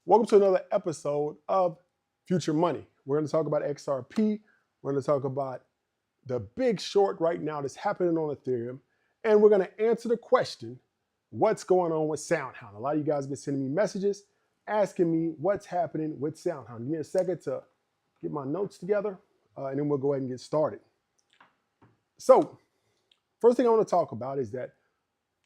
Welcome to another episode of Future Money. We're going to talk about XRP. We're going to talk about the big short right now that's happening on Ethereum. And we're going to answer the question, what's going on with SoundHound? A lot of you guys have been sending me messages asking me what's happening with SoundHound. Give me a second to get my notes together, and then we'll go ahead and get started. So, first thing I want to talk about is that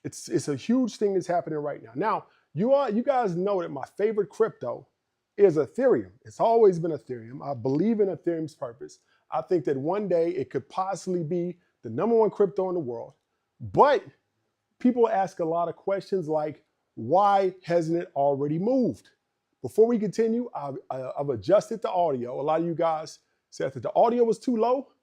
it's a huge thing that's happening right now. Now, you guys know that my favorite crypto is Ethereum. It's always been Ethereum. I believe in Ethereum's purpose. I think that one day it could possibly be the #1 crypto in the world. But people ask a lot of questions like, why hasn't it already moved? Before we continue, I've adjusted the audio. A lot of you guys said that the audio was too low.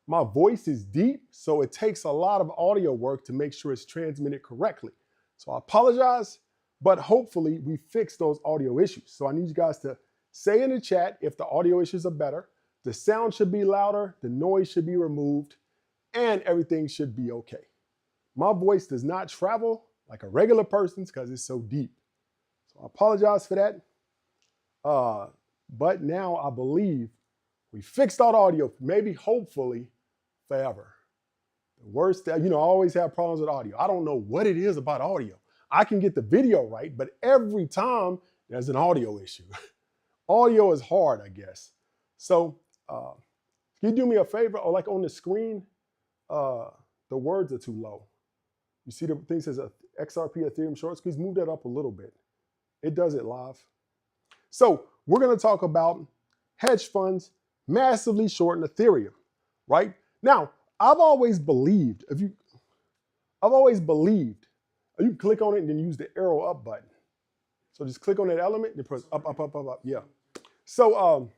My voice is deep, so it takes a lot of audio work to make sure it's transmitted correctly. So I apologize, but hopefully we fix those audio issues. So I need you guys to say in the chat if the audio issues are better, the sound should be louder, the noise should be removed, and everything should be okay. My voice does not travel like a regular person's because it's so deep. So I apologize for that. But now I believe we fixed all the audio, maybe hopefully forever. The worst, I always have problems with audio. I don't know what it is about audio. I can get the video right, but every time there's an audio issue. Audio is hard, I guess. So can you do me a favor? Or like on the screen, the words are too low. You see the thing says XRP Ethereum short squeeze, move that up a little bit. It does it live. So we're going to talk about hedge funds massively shorting Ethereum, right? Now, I've always believed, you can click on it and then use the arrow up button. So just click on that element and press up, up, up, up, up, yeah. So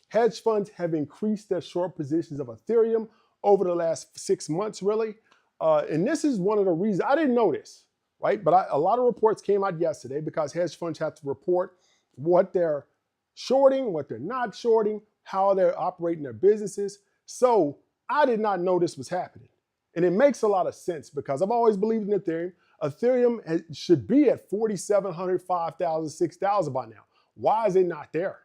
hedge funds have increased their short positions of Ethereum over the last 6 months, really. And this is one of the reasons, I didn't know this, right? But a lot of reports came out yesterday because hedge funds have to report what they're shorting, what they're not shorting, how they're operating their businesses. So I did not know this was happening. And it makes a lot of sense because I've always believed in Ethereum. Ethereum should be at 4,700, 5,000, 6,000 by now. Why is it not there?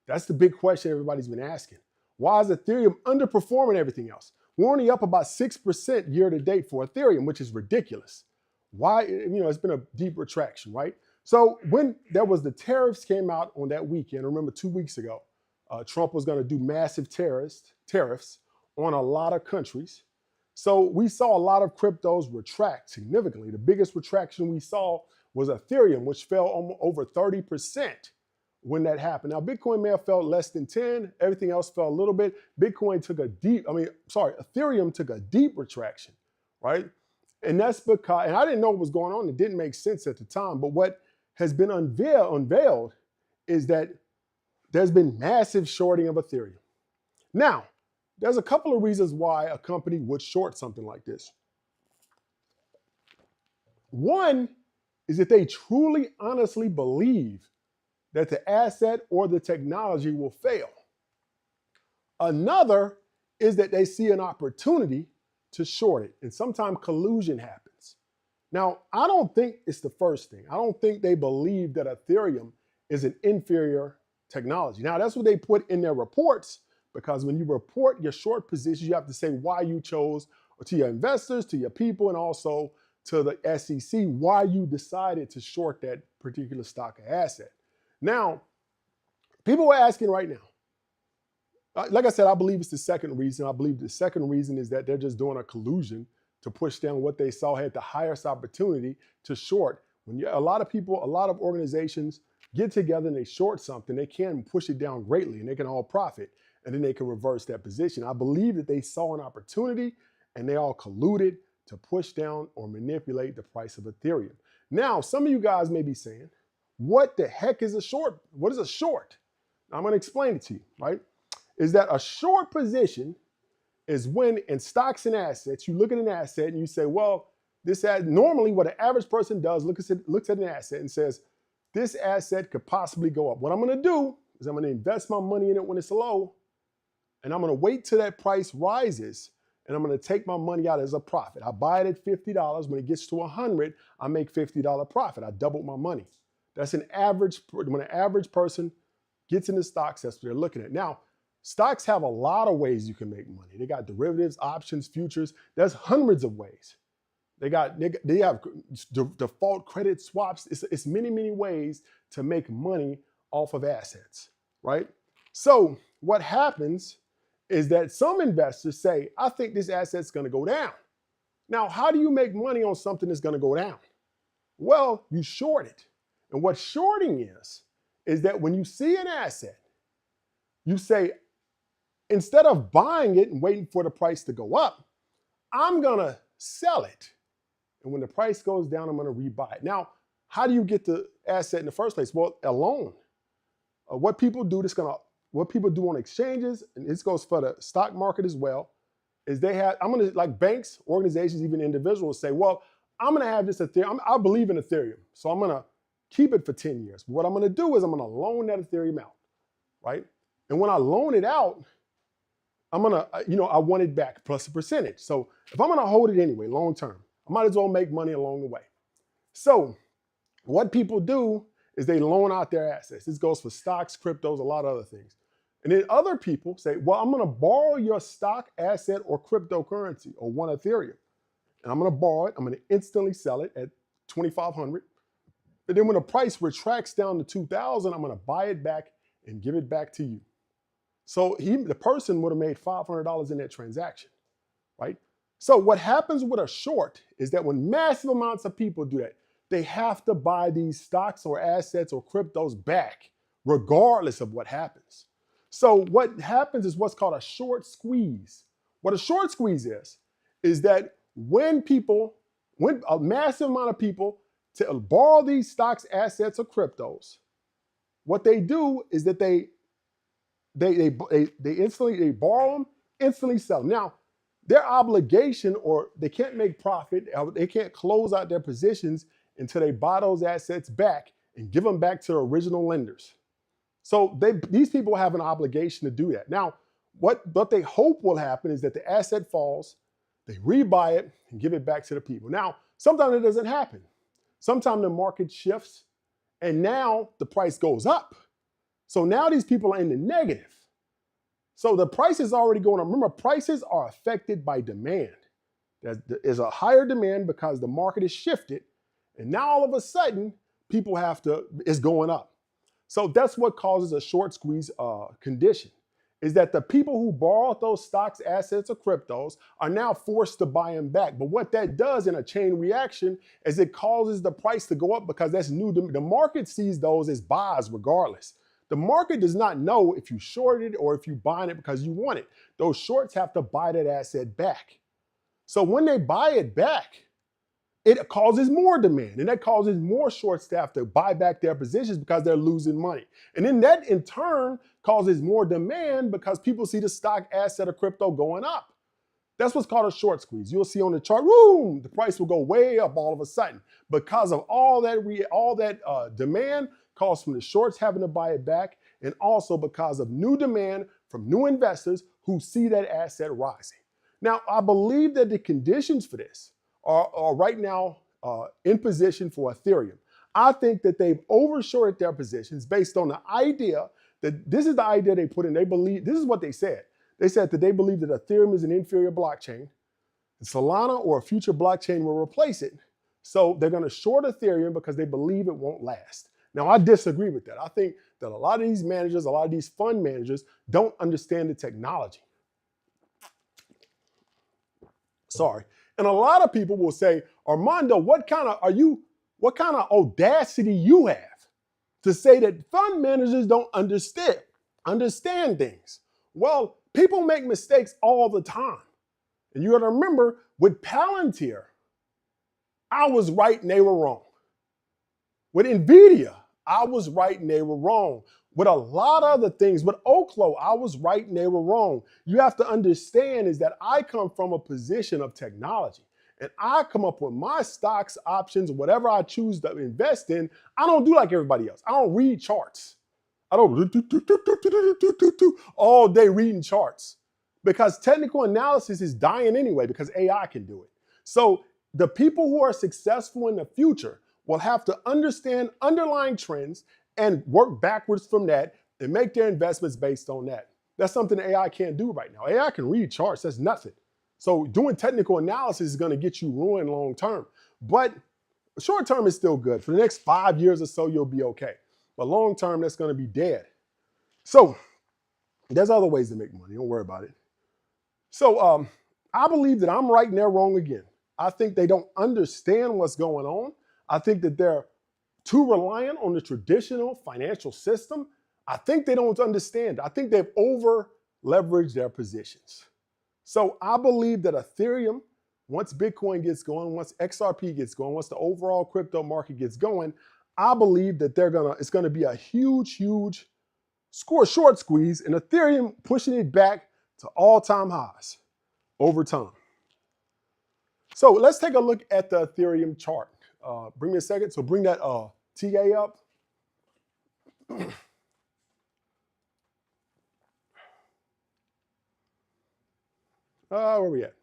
That's the big question everybody's been asking. Why is Ethereum underperforming everything else? We're only up about 6% year to date for Ethereum, which is ridiculous. Why? It's been a deep retraction, right? So when there was the tariffs came out on that weekend, remember 2 weeks ago, Trump was going to do massive tariffs on a lot of countries. So we saw a lot of cryptos retract significantly. The biggest retraction we saw was Ethereum, which fell over 30% when that happened. Now, Bitcoin may have fell less than 10. Everything else fell a little bit. Ethereum took a deep retraction, right? And that's because, and I didn't know what was going on. It didn't make sense at the time. But what has been unveiled is that there's been massive shorting of Ethereum. Now, there's a couple of reasons why a company would short something like this. One is that they truly, honestly believe that the asset or the technology will fail. Another is that they see an opportunity to short it, and sometimes collusion happens. Now, I don't think it's the first thing. I don't think they believe that Ethereum is an inferior technology. Now, that's what they put in their reports, because when you report your short positions, you have to say why you chose, or to your investors, to your people, and also to the SEC, why you decided to short that particular stock or asset. Now, people are asking right now, like I said, I believe it's the second reason. I believe the second reason is that they're just doing a collusion to push down what they saw had the highest opportunity to short. When a lot of organizations get together and they short something, they can push it down greatly and they can all profit, and then they can reverse that position. I believe that they saw an opportunity and they all colluded to push down or manipulate the price of Ethereum. Now, some of you guys may be saying, what the heck is a short? What is a short? I'm going to explain it to you, right? Is that a short position is when in stocks and assets, you look at an asset and you say, well, normally what an average person does, looks at an asset and says, this asset could possibly go up. What I'm going to do is I'm going to invest my money in it when it's low, and I'm going to wait till that price rises, and I'm going to take my money out as a profit. I buy it at $50. When it gets to 100, I make $50 profit. I doubled my money. That's an average, when an average person gets into stocks, that's what they're looking at. Now, stocks have a lot of ways you can make money. They got derivatives, options, futures. There's hundreds of ways. They have default credit swaps. It's many, many ways to make money off of assets, right? So what happens is that some investors say, I think this asset's gonna go down. Now, how do you make money on something that's gonna go down? Well, you short it. And what shorting is that when you see an asset, you say, instead of buying it and waiting for the price to go up, I'm gonna sell it. And when the price goes down, I'm gonna rebuy it. Now, how do you get the asset in the first place? Well, a loan. What people do on exchanges, and this goes for the stock market as well, is like banks, organizations, even individuals say, well, I'm gonna have this Ethereum. I believe in Ethereum, so I'm gonna keep it for 10 years. What I'm gonna do is I'm gonna loan that Ethereum out, right? And when I loan it out, I'm gonna, I want it back plus a percentage. So if I'm gonna hold it anyway, long term, I might as well make money along the way. So what people do is they loan out their assets. This goes for stocks, cryptos, a lot of other things. And then other people say, well, I'm gonna borrow your stock, asset, or cryptocurrency, or one Ethereum. And I'm gonna borrow it, I'm gonna instantly sell it at 2,500. And then when the price retracts down to 2,000, I'm gonna buy it back and give it back to you. So the person would have made $500 in that transaction, right? So what happens with a short is that when massive amounts of people do that, they have to buy these stocks or assets or cryptos back, regardless of what happens. So what happens is what's called a short squeeze. What a short squeeze is that when a massive amount of people to borrow these stocks, assets, or cryptos, what they do is that they borrow them, instantly sell them. Now, their obligation, or they can't make profit, they can't close out their positions until they buy those assets back and give them back to the original lenders. So these people have an obligation to do that. Now, what they hope will happen is that the asset falls, they rebuy it and give it back to the people. Now, sometimes it doesn't happen. Sometimes the market shifts and now the price goes up. So now these people are in the negative. So the price is already going up. Remember, prices are affected by demand. There's a higher demand because the market is shifted. And now all of a sudden, it's going up. So that's what causes a short squeeze condition, is that the people who borrowed those stocks, assets, or cryptos are now forced to buy them back. But what that does in a chain reaction is it causes the price to go up because that's new. The market sees those as buys regardless. The market does not know if you shorted it or if you buying it because you want it. Those shorts have to buy that asset back. So when they buy it back, it causes more demand, and that causes more short staff to buy back their positions because they're losing money. And then that in turn causes more demand because people see the stock, asset, or crypto going up. That's what's called a short squeeze. You'll see on the chart, boom, the price will go way up all of a sudden because of all that demand caused from the shorts having to buy it back, and also because of new demand from new investors who see that asset rising. Now, I believe that the conditions for this are right now in position for Ethereum. I think that they've overshorted their positions based on the idea that this is the idea they put in. They believe, this is what they said. They said that they believe that Ethereum is an inferior blockchain, and Solana or a future blockchain will replace it. So they're going to short Ethereum because they believe it won't last. Now, I disagree with that. I think that a lot of these managers, a lot of these fund managers don't understand the technology. Sorry. And a lot of people will say, Armando, what kind of audacity you have to say that fund managers don't understand things? Well, people make mistakes all the time. And you got to remember, with Palantir, I was right and they were wrong. With NVIDIA, I was right and they were wrong. With a lot of other things, with Oklo, I was right and they were wrong. You have to understand is that I come from a position of technology, and I come up with my stocks, options, whatever I choose to invest in. I don't do like everybody else. I don't read charts. I don't all day reading charts because technical analysis is dying anyway because AI can do it. So the people who are successful in the future will have to understand underlying trends and work backwards from that and make their investments based on that. That's something AI can't do right now. AI can read charts, that's nothing. So doing technical analysis is going to get you ruined long term. But short term is still good. For the next 5 years or so, you'll be okay. But long term, that's going to be dead. So there's other ways to make money. Don't worry about it. So I believe that I'm right and they're wrong again. I think they don't understand what's going on. I think that they're too reliant on the traditional financial system. I think they don't understand. I think they've over leveraged their positions. So I believe that Ethereum, once Bitcoin gets going, once XRP gets going, once the overall crypto market gets going, I believe that it's gonna be a huge short squeeze, and Ethereum pushing it back to all-time highs over time. So let's take a look at the Ethereum chart. Bring me a second. So bring that TA up. Where are we at?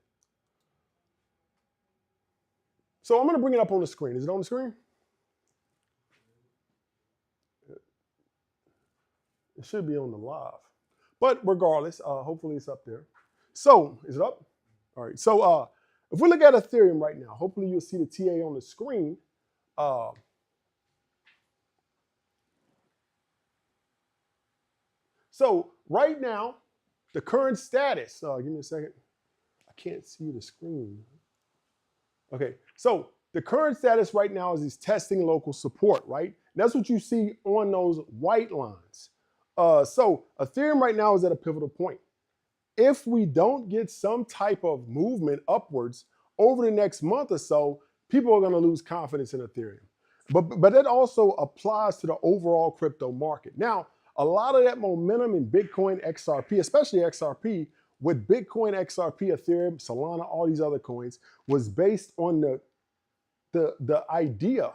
So I'm going to bring it up on the screen. Is it on the screen? It should be on the live. But regardless, hopefully it's up there. So is it up? All right. So if we look at Ethereum right now, hopefully you'll see the TA on the screen. So right now, the current status, give me a second. I can't see the screen. Okay, so the current status right now is he's testing local support, right? And that's what you see on those white lines. So Ethereum right now is at a pivotal point. If we don't get some type of movement upwards over the next month or so, people are going to lose confidence in Ethereum. But it also applies to the overall crypto market. Now, a lot of that momentum in Bitcoin, XRP, especially XRP, with Bitcoin, XRP, Ethereum, Solana, all these other coins, was based on the idea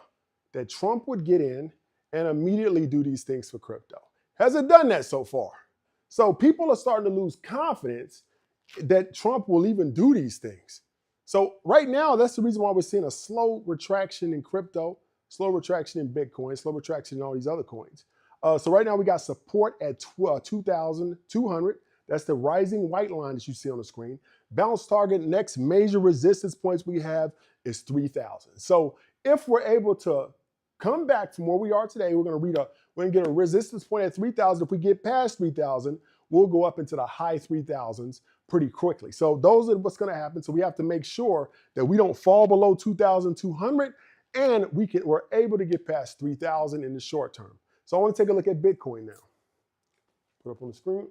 that Trump would get in and immediately do these things for crypto. Hasn't done that so far. So people are starting to lose confidence that Trump will even do these things. So right now, that's the reason why we're seeing a slow retraction in crypto, slow retraction in Bitcoin, slow retraction in all these other coins. So right now we got support at 2,200. That's the rising white line that you see on the screen. Bounce target, next major resistance points we have is 3,000. So if we're able to come back from where we are today, we're gonna get a resistance point at 3,000. If we get past 3,000, we'll go up into the high 3,000s pretty quickly. So those are what's gonna happen. So we have to make sure that we don't fall below 2,200 and we're able to get past 3,000 in the short term. So I want to take a look at Bitcoin now. Put up on the screen.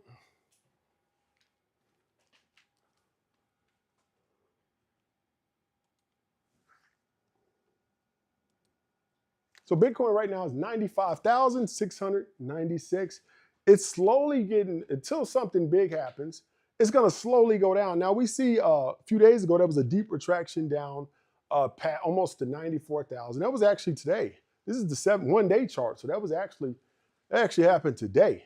So Bitcoin right now is 95,696. It's slowly getting, until something big happens, it's going to slowly go down. Now we see a few days ago, there was a deep retraction down almost to 94,000. That was actually today. This is the 1-day chart. So that actually happened today.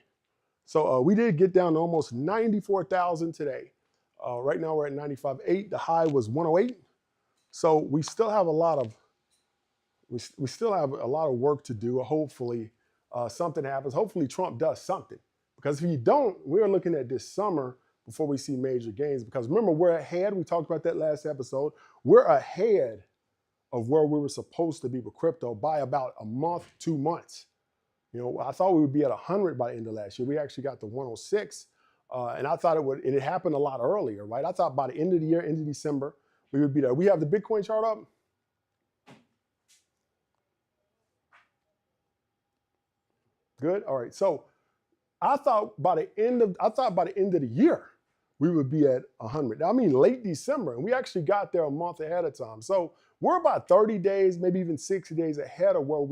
So we did get down to almost 94,000 today. Right now we're at 95.8. The high was 108. So we still have a lot of work to do. Hopefully something happens. Hopefully Trump does something. Because if he don't, we're looking at this summer before we see major gains. Because remember, we're ahead. We talked about that last episode. We're ahead of where we were supposed to be with crypto by about a month, 2 months. You know, I thought we would be at 100 by the end of last year. We actually got to 106. And I thought it happened a lot earlier, right? I thought by the end of the year, end of December, we would be there. We have the Bitcoin chart up. Good. All right. So I thought by the end of the year, we would be at 100. I mean, late December, and we actually got there a month ahead of time. So we're about 30 days, maybe even 60 days ahead of where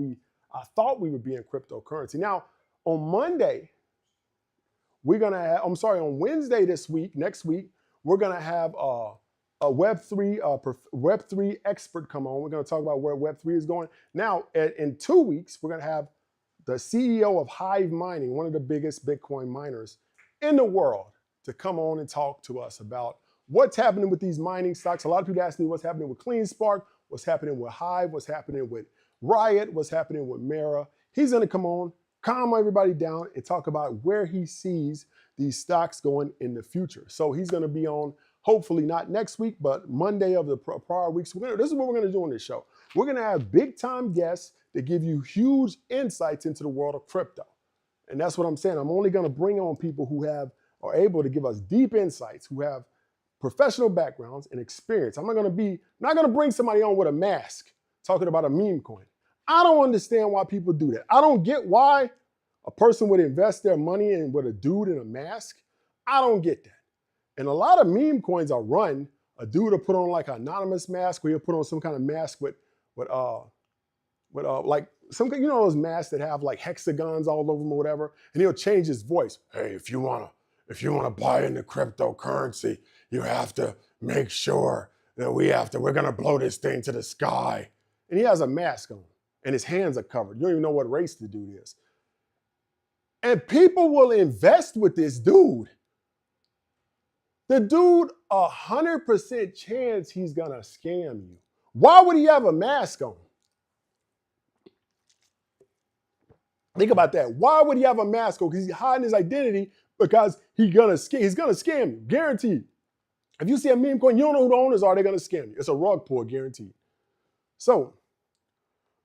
I thought we would be in cryptocurrency. Now, on Monday, on Wednesday next week, we're gonna have a Web3 expert come on. We're gonna talk about where Web3 is going. Now, in 2 weeks, we're gonna have the CEO of Hive Mining, one of the biggest Bitcoin miners in the world, to come on and talk to us about what's happening with these mining stocks. A lot of people ask me what's happening with CleanSpark, what's happening with Hive, what's happening with Riot, what's happening with Mara. He's going to come on, calm everybody down, and talk about where he sees these stocks going in the future. So he's going to be on, hopefully not next week, but Monday of the prior week. So this is what we're going to do on this show. We're going to have big time guests that give you huge insights into the world of crypto. And that's what I'm saying. I'm only going to bring on people who are able to give us deep insights, who have professional backgrounds and experience. I'm not going to bring somebody on with a mask talking about a meme coin. I don't understand why people do that. I don't get why a person would invest their money in with a dude in a mask. I don't get that. And a lot of meme coins are run. A dude will put on like an anonymous mask, or he'll put on some kind of mask with like some, you know, those masks that have like hexagons all over them or whatever, and he'll change his voice. Hey, if you wanna buy into cryptocurrency, you have to make sure that we're gonna blow this thing to the sky. And he has a mask on, and his hands are covered. You don't even know what race the dude is. And people will invest with this dude. The dude, 100% chance he's gonna scam you. Why would he have a mask on? Think about that. Why would he have a mask on? Because he's hiding his identity, because he's gonna scam you, guaranteed. If you see a meme coin, you don't know who the owners are, they're gonna scam you. It's a rug pull, guaranteed. So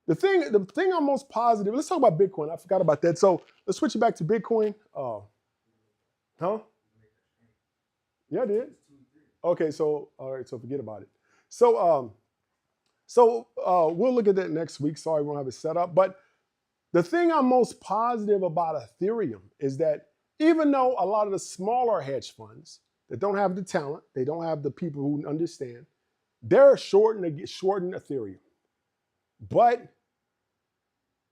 the thing I'm most positive, let's talk about Bitcoin. I forgot about that. So let's switch it back to Bitcoin. Huh? Yeah, I did. Okay, so all right, so forget about it. So we'll look at that next week. Sorry, we won't have it set up. But the thing I'm most positive about Ethereum is that even though a lot of the smaller hedge funds that don't have the talent, they don't have the people who understand, they're shorting Ethereum. But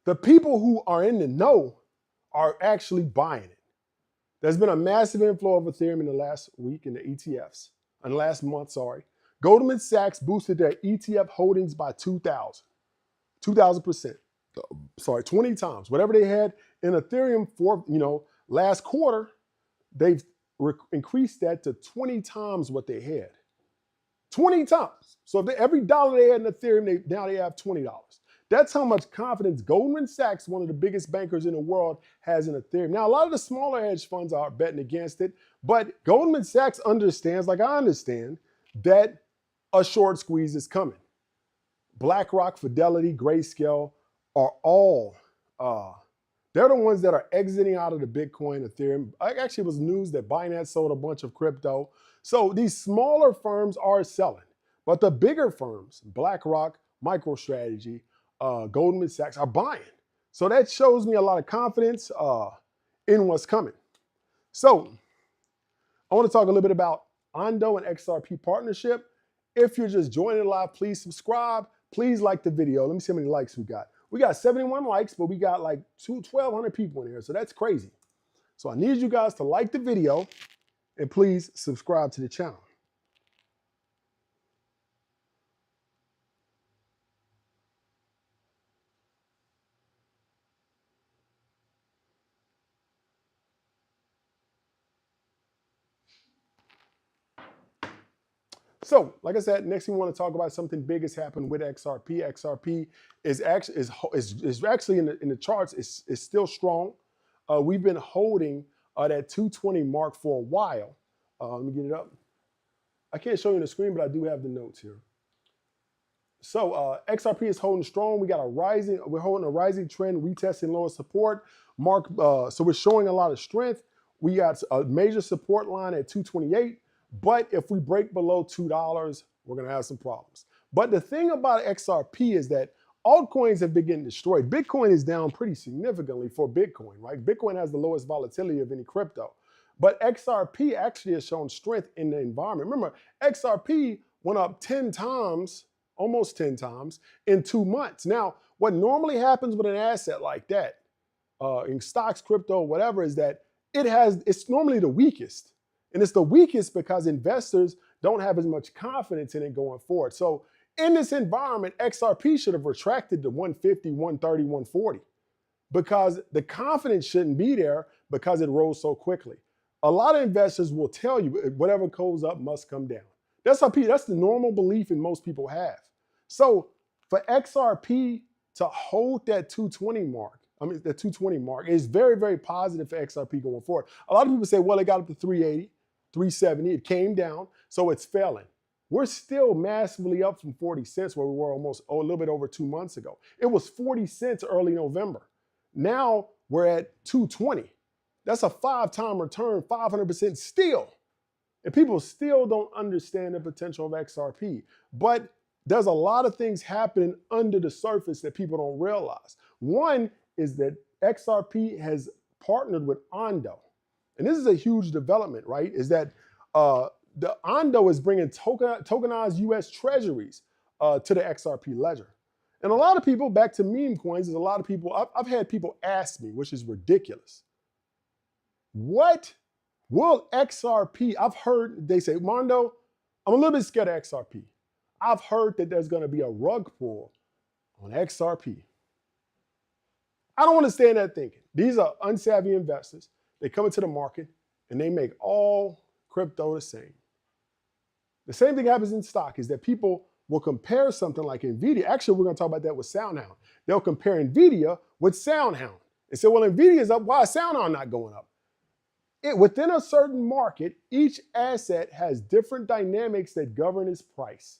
the people who are in the know are actually buying it. There's been a massive inflow of Ethereum in the last week in the ETFs, in the last month, sorry. Goldman Sachs boosted their ETF holdings by 2,000%. Sorry, 20 times. Whatever they had in Ethereum for, last quarter, they've increased that to 20 times what they had. 20 times. So if every dollar they had in Ethereum, now they have $20. That's how much confidence Goldman Sachs, one of the biggest bankers in the world, has in Ethereum. Now, a lot of the smaller hedge funds are betting against it, but Goldman Sachs understands, like I understand, that a short squeeze is coming. BlackRock, Fidelity, Grayscale are all, they're the ones that are exiting out of the Bitcoin, Ethereum. Actually, it was news that Binance sold a bunch of crypto. So these smaller firms are selling, but the bigger firms, BlackRock, MicroStrategy, Goldman Sachs, are buying. So that shows me a lot of confidence in what's coming. So I want to talk a little bit about Ondo and XRP partnership. If you're just joining live, please subscribe. Please like the video. Let me see how many likes we got. We got 71 likes, but we got like 1,200 people in here. So that's crazy. So I need you guys to like the video and please subscribe to the channel. So, like I said, next thing we want to talk about, something big has happened with XRP. XRP is actually in the charts. Is still strong. We've been holding that 220 mark for a while. Let me get it up. I can't show you on the screen, but I do have the notes here. So XRP is holding strong. We're holding a rising trend, retesting lower support. So we're showing a lot of strength. We got a major support line at 228. But if we break below $2, we're going to have some problems. But the thing about XRP is that altcoins have been getting destroyed. Bitcoin is down pretty significantly for Bitcoin, right? Bitcoin has the lowest volatility of any crypto. But XRP actually has shown strength in the environment. Remember, XRP went up 10 times, almost 10 times, in 2 months. Now, what normally happens with an asset like that, in stocks, crypto, whatever, is that it's normally the weakest. And it's the weakest because investors don't have as much confidence in it going forward. So in this environment, XRP should have retracted to 150, 130, 140 because the confidence shouldn't be there because it rose so quickly. A lot of investors will tell you whatever goes up must come down. That's the normal belief in most people have. So for XRP to hold that 220 mark. I mean, the 220 mark is very, very positive for XRP going forward. A lot of people say, well, it got up to 380, 370. It came down, so it's failing. We're still massively up from 40 cents where we were almost a little bit over 2 months ago. It was 40 cents early November. Now we're at 220. That's a 5-time return, 500% still. And people still don't understand the potential of XRP. But there's a lot of things happening under the surface that people don't realize. One is that XRP has partnered with Ondo. And this is a huge development, right? Is that the Ondo is bringing tokenized US treasuries to the XRP ledger. And a lot of people, back to meme coins, there's a lot of people, I've had people ask me, which is ridiculous, what will XRP, I've heard, they say, Mondo, I'm a little bit scared of XRP. I've heard that there's gonna be a rug pull on XRP. I don't understand that thinking. These are unsavvy investors. They come into the market and they make all crypto the same. The same thing happens in stock is that people will compare something like NVIDIA. Actually, we're gonna talk about that with SoundHound. They'll compare NVIDIA with SoundHound and say, well, NVIDIA is up, why is SoundHound not going up? Within a certain market, each asset has different dynamics that govern its price.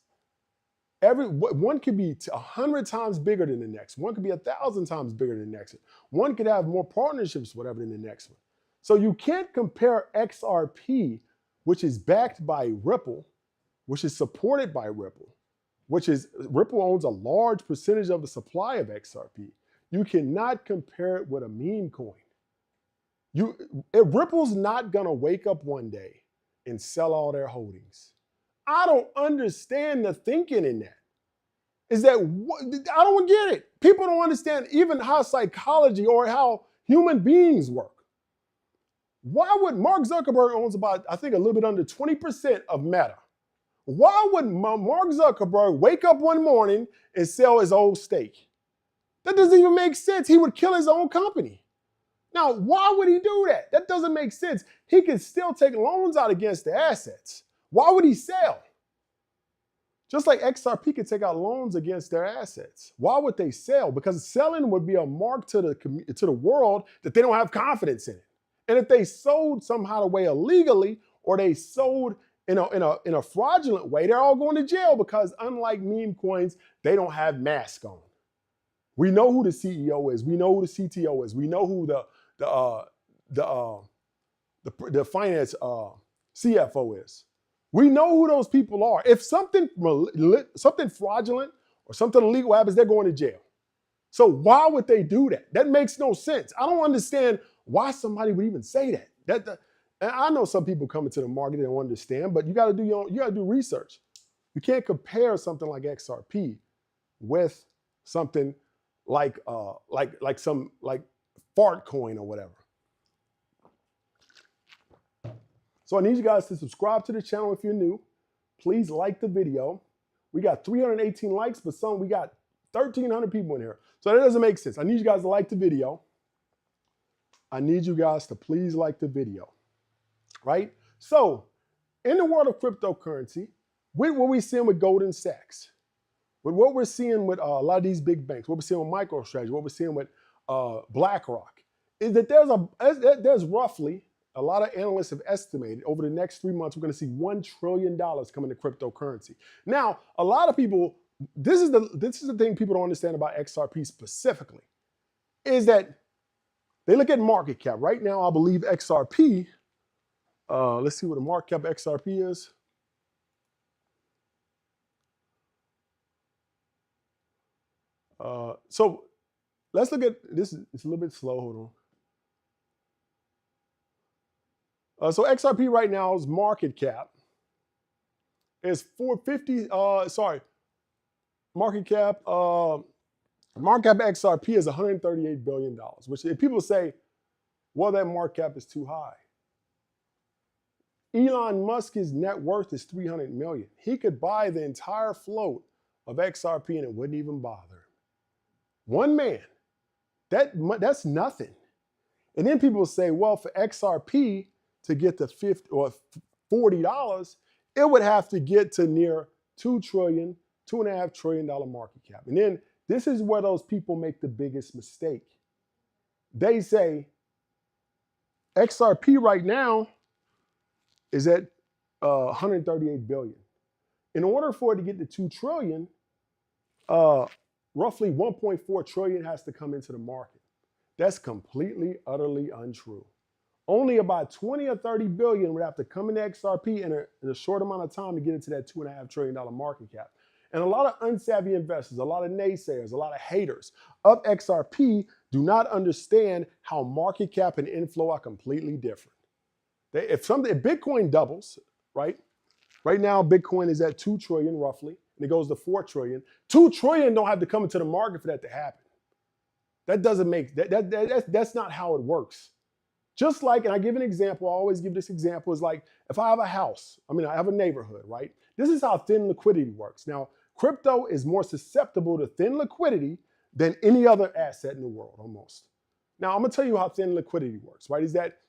One could be 100 times bigger than the next. One could be 1,000 times bigger than the next. One could have more partnerships, whatever, than the next one. So you can't compare XRP, which is backed by Ripple, which is supported by Ripple, Ripple owns a large percentage of the supply of XRP. You cannot compare it with a meme coin. Ripple's not gonna wake up one day and sell all their holdings. I don't understand the thinking in that. I don't get it. People don't understand even how psychology or how human beings work. Why would Mark Zuckerberg owns about, I think, a little bit under 20% of Meta? Why would Mark Zuckerberg wake up one morning and sell his old stake? That doesn't even make sense. He would kill his own company. Now, why would he do that? That doesn't make sense. He can still take loans out against the assets. Why would he sell? Just like XRP can take out loans against their assets. Why would they sell? Because selling would be a mark to the world that they don't have confidence in it. And if they sold somehow the way illegally, or they sold in a fraudulent way, they're all going to jail because unlike meme coins, they don't have masks on. We know who the CEO is. We know who the CTO is. We know who the finance CFO is. We know who those people are. If something fraudulent or something illegal happens, they're going to jail. So why would they do that? That makes no sense. I don't understand why somebody would even say that. And I know some people come into the market and don't understand, but you got to do research. You can't compare something like XRP with something like some fart coin or whatever. So I need you guys to subscribe to the channel if you're new. Please like the video. We got 318 likes, but we got 1,300 people in here. So that doesn't make sense. I need you guys to like the video. I need you guys to please like the video, right? So in the world of cryptocurrency, with what we're seeing with Goldman Sachs, with what we're seeing with a lot of these big banks, what we're seeing with MicroStrategy, what we're seeing with BlackRock, is that there's roughly, a lot of analysts have estimated over the next 3 months, we're going to see $1 trillion coming to cryptocurrency. Now, a lot of people, this is the thing people don't understand about XRP specifically, is that they look at market cap. Right now, I believe XRP, let's see what the market cap of XRP is. So let's look at this. It's a little bit slow. Hold on. So XRP right now's market cap is 450. Market cap XRP is $138 billion. Which if people say, well, that market cap is too high. Elon Musk's net worth is $300 million. He could buy the entire float of XRP and it wouldn't even bother him. One man, that's nothing. And then people say, well, for XRP to get to $50 or $40, it would have to get to near $2.5 trillion market cap. And then This is where those people make the biggest mistake. They say XRP right now is at 138 billion. In order for it to get to 2 trillion, roughly 1.4 trillion has to come into the market. That's completely, utterly untrue. Only about 20 or 30 billion would have to come into XRP in a short amount of time to get into that $2.5 trillion market cap. And a lot of unsavvy investors, a lot of naysayers, a lot of haters of XRP do not understand how market cap and inflow are completely different. If Bitcoin doubles, right? Right now, Bitcoin is at 2 trillion roughly, and it goes to 4 trillion. 2 trillion don't have to come into the market for that to happen. That doesn't make, that's not how it works. Just like, and I give an example, I always give this example, is like, if I have a house, I have a neighborhood, right? This is how thin liquidity works. Now, crypto is more susceptible to thin liquidity than any other asset in the world, almost. Now, I'm gonna tell you how thin liquidity works, right? Is that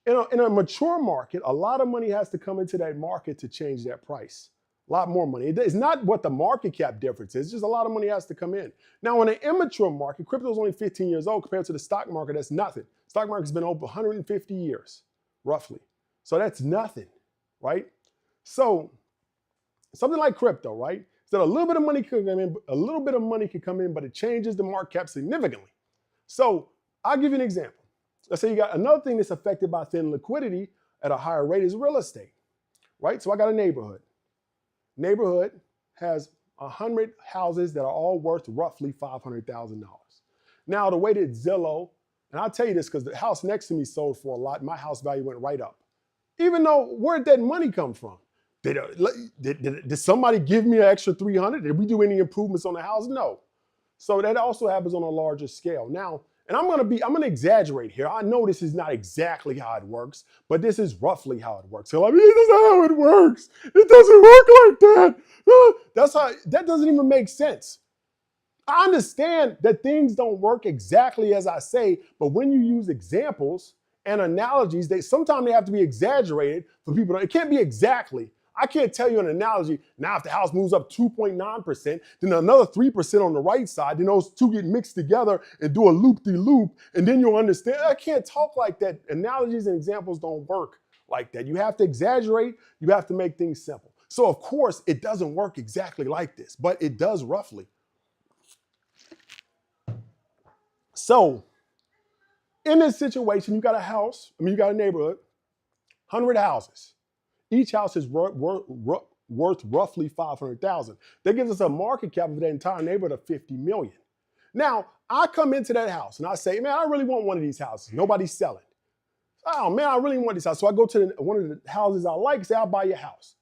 in a mature market, a lot of money has to come into that market to change that price. A lot more money. It's not what the market cap difference is, just a lot of money has to come in. Now, in an immature market, crypto is only 15 years old compared to the stock market, that's nothing. Stock market's been over 150 years, roughly. So that's nothing, right? So something like crypto, right? So a little bit of money could come in, a little bit of money could come in, but it changes the market cap significantly. So I'll give you an example. Let's say you got another thing that's affected by thin liquidity at a higher rate is real estate, right? So I got a neighborhood. Neighborhood has 100 houses that are all worth roughly $500,000. Now, the way that Zillow, and I'll tell you this because the house next to me sold for a lot, my house value went right up. Even though, where'd that money come from? Did somebody give me an extra 300? Did we do any improvements on the house? No. So that also happens on a larger scale. Now, and I'm gonna exaggerate here. I know this is not exactly how it works, but this is roughly how it works. So like, this is how it works. It doesn't work like that. That doesn't even make sense. I understand that things don't work exactly as I say, but when you use examples and analogies, sometimes they have to be exaggerated for people. It can't be exactly. I can't tell you an analogy. Now, if the house moves up 2.9%, then another 3% on the right side, then those two get mixed together and do a loop-de-loop, and then you'll understand. I can't talk like that. Analogies and examples don't work like that. You have to exaggerate. You have to make things simple. So, of course, it doesn't work exactly like this, but it does roughly. So, in this situation, you got a house, you got a neighborhood, 100 houses. Each house is worth roughly $500,000. That gives us a market cap of that entire neighborhood of 50 million. Now, I come into that house and I say, man, I really want one of these houses. Nobody's selling. Oh, man, I really want this house. So I go to one of the houses I like and say, I'll buy your house.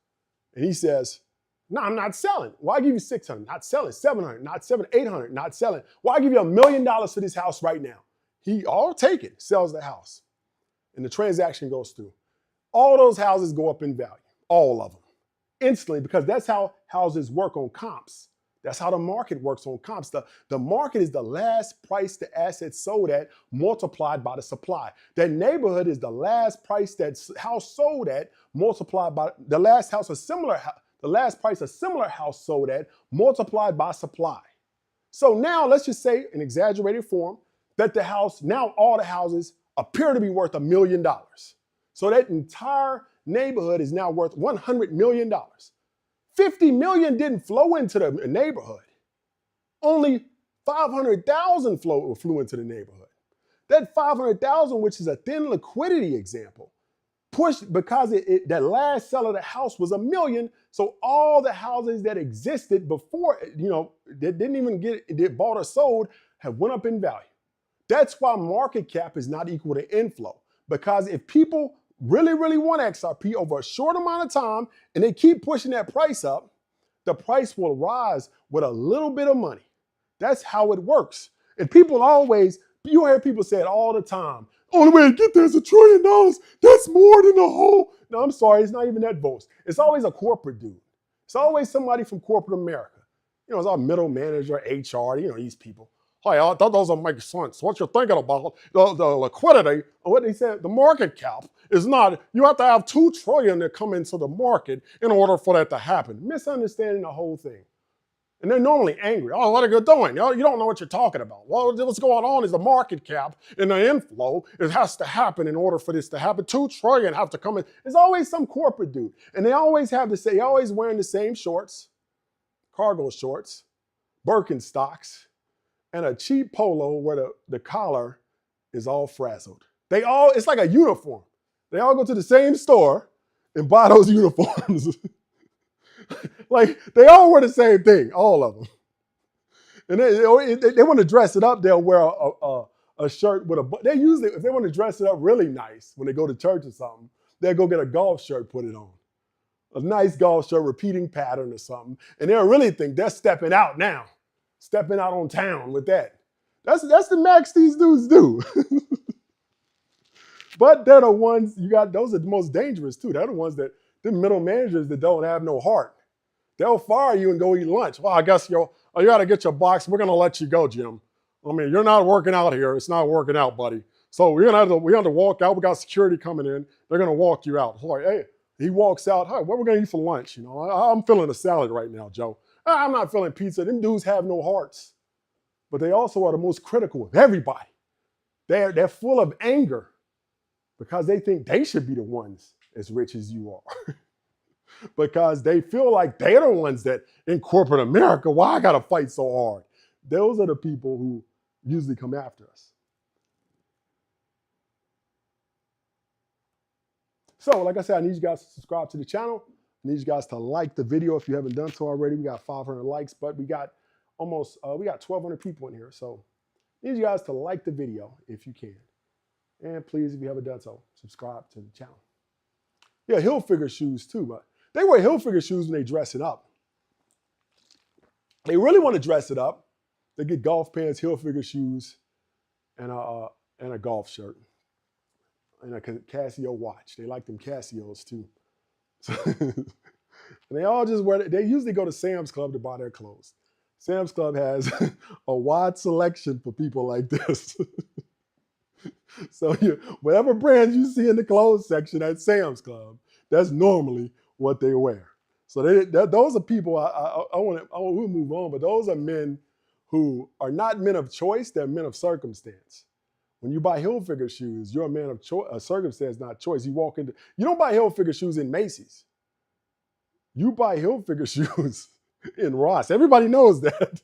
And he says, no, I'm not selling. Well, I give you 600, not selling. 700, not selling. 800, not selling. Well, I give you $1 million for this house right now. I'll take it, sells the house. And the transaction goes through. All those houses go up in value, all of them, instantly, because that's how houses work on comps. That's how the market works on comps. The market is the last price the asset sold at multiplied by the supply. That neighborhood is the last price that house sold at multiplied by the last price a similar house sold at multiplied by supply. So now let's just say in exaggerated form that all the houses appear to be worth $1 million. So that entire neighborhood is now worth $100 million. 50 million didn't flow into the neighborhood. Only 500,000 flew into the neighborhood. That 500,000, which is a thin liquidity example, pushed because that last sell of the house was $1 million. So all the houses that existed before, that didn't even get bought or sold, have went up in value. That's why market cap is not equal to inflow. Because if people really, really want XRP over a short amount of time and they keep pushing that price up, the price will rise with a little bit of money. That's how it works. And you hear people say it all the time. Only way to get there is $1 trillion. That's more than the whole. No, I'm sorry, it's not even that boast. It's always a corporate dude. It's always somebody from corporate America. It's our middle manager, HR, these people. Hey, that doesn't make sense. What you're thinking about, the liquidity, what they said, the market cap is not, you have to have 2 trillion to come into the market in order for that to happen. Misunderstanding the whole thing. And they're normally angry. Oh, what are you doing? You don't know what you're talking about. Well, what's going on is the market cap and the inflow. It has to happen in order for this to happen. 2 trillion have to come in. There's always some corporate dude. And they always have to say, always wearing the same shorts, cargo shorts, Birkenstocks, and a cheap polo where the collar is all frazzled. It's like a uniform. They all go to the same store and buy those uniforms. Like, they all wear the same thing, all of them. And they want to dress it up, they'll wear a shirt with they usually, if they want to dress it up really nice when they go to church or something, they'll go get a golf shirt, put it on. A nice golf shirt, repeating pattern or something. And they'll really think they're stepping out now. Stepping out on town with that. That's the max these dudes do. But they're the ones, those are the most dangerous too. They're the ones the middle managers that don't have no heart. They'll fire you and go eat lunch. Well, I guess you got to get your box. We're going to let you go, Jim. I mean, you're not working out here. It's not working out, buddy. So we have to walk out. We got security coming in. They're going to walk you out. It's like, hey, he walks out. Hey, what are we going to eat for lunch? I'm feeling a salad right now, Joe. I'm not feeling pizza. Them dudes have no hearts. But they also are the most critical of everybody. They're full of anger because they think they should be the ones as rich as you are. Because they feel like they're the ones that in corporate America, why I got to fight so hard? Those are the people who usually come after us. So, like I said, I need you guys to subscribe to the channel. I need you guys to like the video if you haven't done so already. We got 500 likes, but we got 1,200 people in here. So, I need you guys to like the video if you can. And please, if you haven't done so, subscribe to the channel. Yeah, Hilfiger shoes too, but they wear Hilfiger shoes when they dress it up. They really want to dress it up. They get golf pants, Hilfiger shoes, and a golf shirt, and a Casio watch. They like them Casios too. So, and they all just wear it. They usually go to Sam's Club to buy their clothes. Sam's Club has a wide selection for people like this. So whatever brands you see in the clothes section at Sam's Club, that's normally what they wear. So those are people, we'll move on, but those are men who are not men of choice, they're men of circumstance. When you buy Hilfiger shoes, you're a man of circumstance, not choice. You don't buy Hilfiger shoes in Macy's. You buy Hilfiger shoes in Ross. Everybody knows that.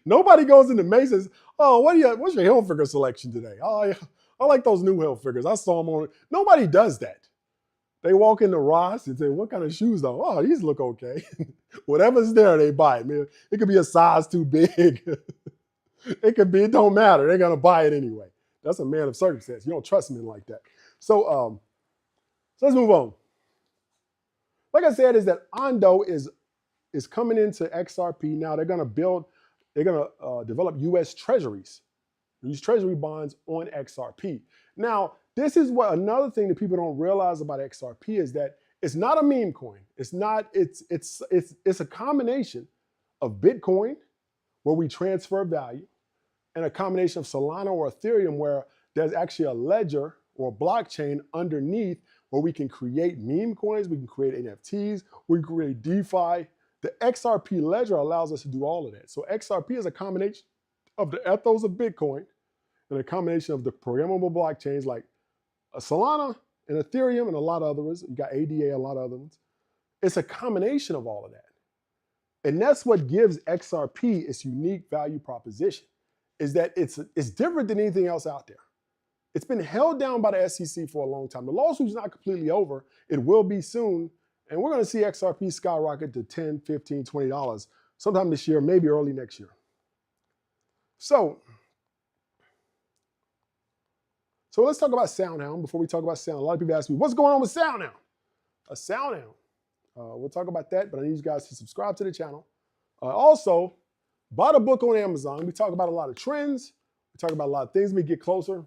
Nobody goes into Macy's, oh, what's your Hilfiger selection today? Oh, I like those new Hilfigers. I saw them on. Nobody does that. They walk into Ross and say, what kind of shoes though? Oh, these look okay. Whatever's there, they buy it. Man, it could be a size too big. It don't matter. They're going to buy it anyway. That's a man of circumstance. You don't trust men like that. So let's move on. Like I said, is that Ondo is coming into XRP now. They're going to develop US treasuries. Use treasury bonds on XRP. Now, this is another thing that people don't realize about XRP is that it's not a meme coin. It's a combination of Bitcoin, where we transfer value, and a combination of Solana or Ethereum, where there's actually a ledger or a blockchain underneath where we can create meme coins, we can create NFTs, we can create DeFi. The XRP ledger allows us to do all of that. So XRP is a combination of the ethos of Bitcoin and a combination of the programmable blockchains like Solana and Ethereum and a lot of others. You got ADA, a lot of other ones. It's a combination of all of that. And that's what gives XRP its unique value proposition, is that it's different than anything else out there. It's been held down by the SEC for a long time. The lawsuit's not completely over. It will be soon. And we're going to see XRP skyrocket to $10, $15, $20 sometime this year, maybe early next year. So let's talk about SoundHound before we talk about Sound. A lot of people ask me, what's going on with SoundHound? SoundHound. We'll talk about that, but I need you guys to subscribe to the channel. Also, buy the book on Amazon. We talk about a lot of trends. We talk about a lot of things. We get closer.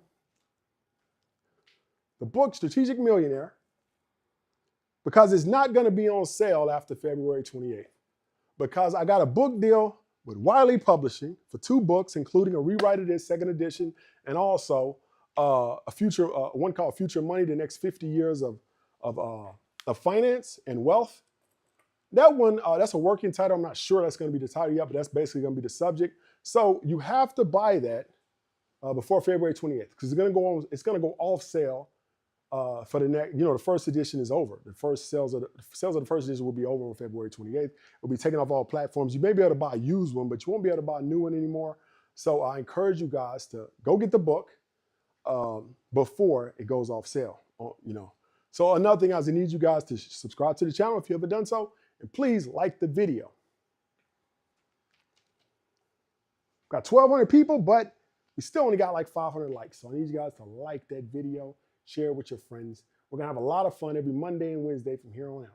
The book, Strategic Millionaire, because it's not going to be on sale after February 28th. Because I got a book deal with Wiley Publishing for 2 books, including a rewrite of this, 2nd edition, and also one called Future Money, the next 50 years of finance and wealth. That one, that's a working title. I'm not sure that's going to be the title yet, but that's basically going to be the subject. So you have to buy that before February 28th because it's going to go off sale for the next. The first edition is over. The first sales of the first edition will be over on February 28th. It'll be taken off all platforms. You may be able to buy a used one, but you won't be able to buy a new one anymore. So I encourage you guys to go get the book before it goes off sale. So another thing is I need you guys to subscribe to the channel if you haven't done so, and please like the video. Got 1,200 people, but we still only got like 500 likes. So I need you guys to like that video, share it with your friends. We're gonna have a lot of fun every Monday and Wednesday from here on out.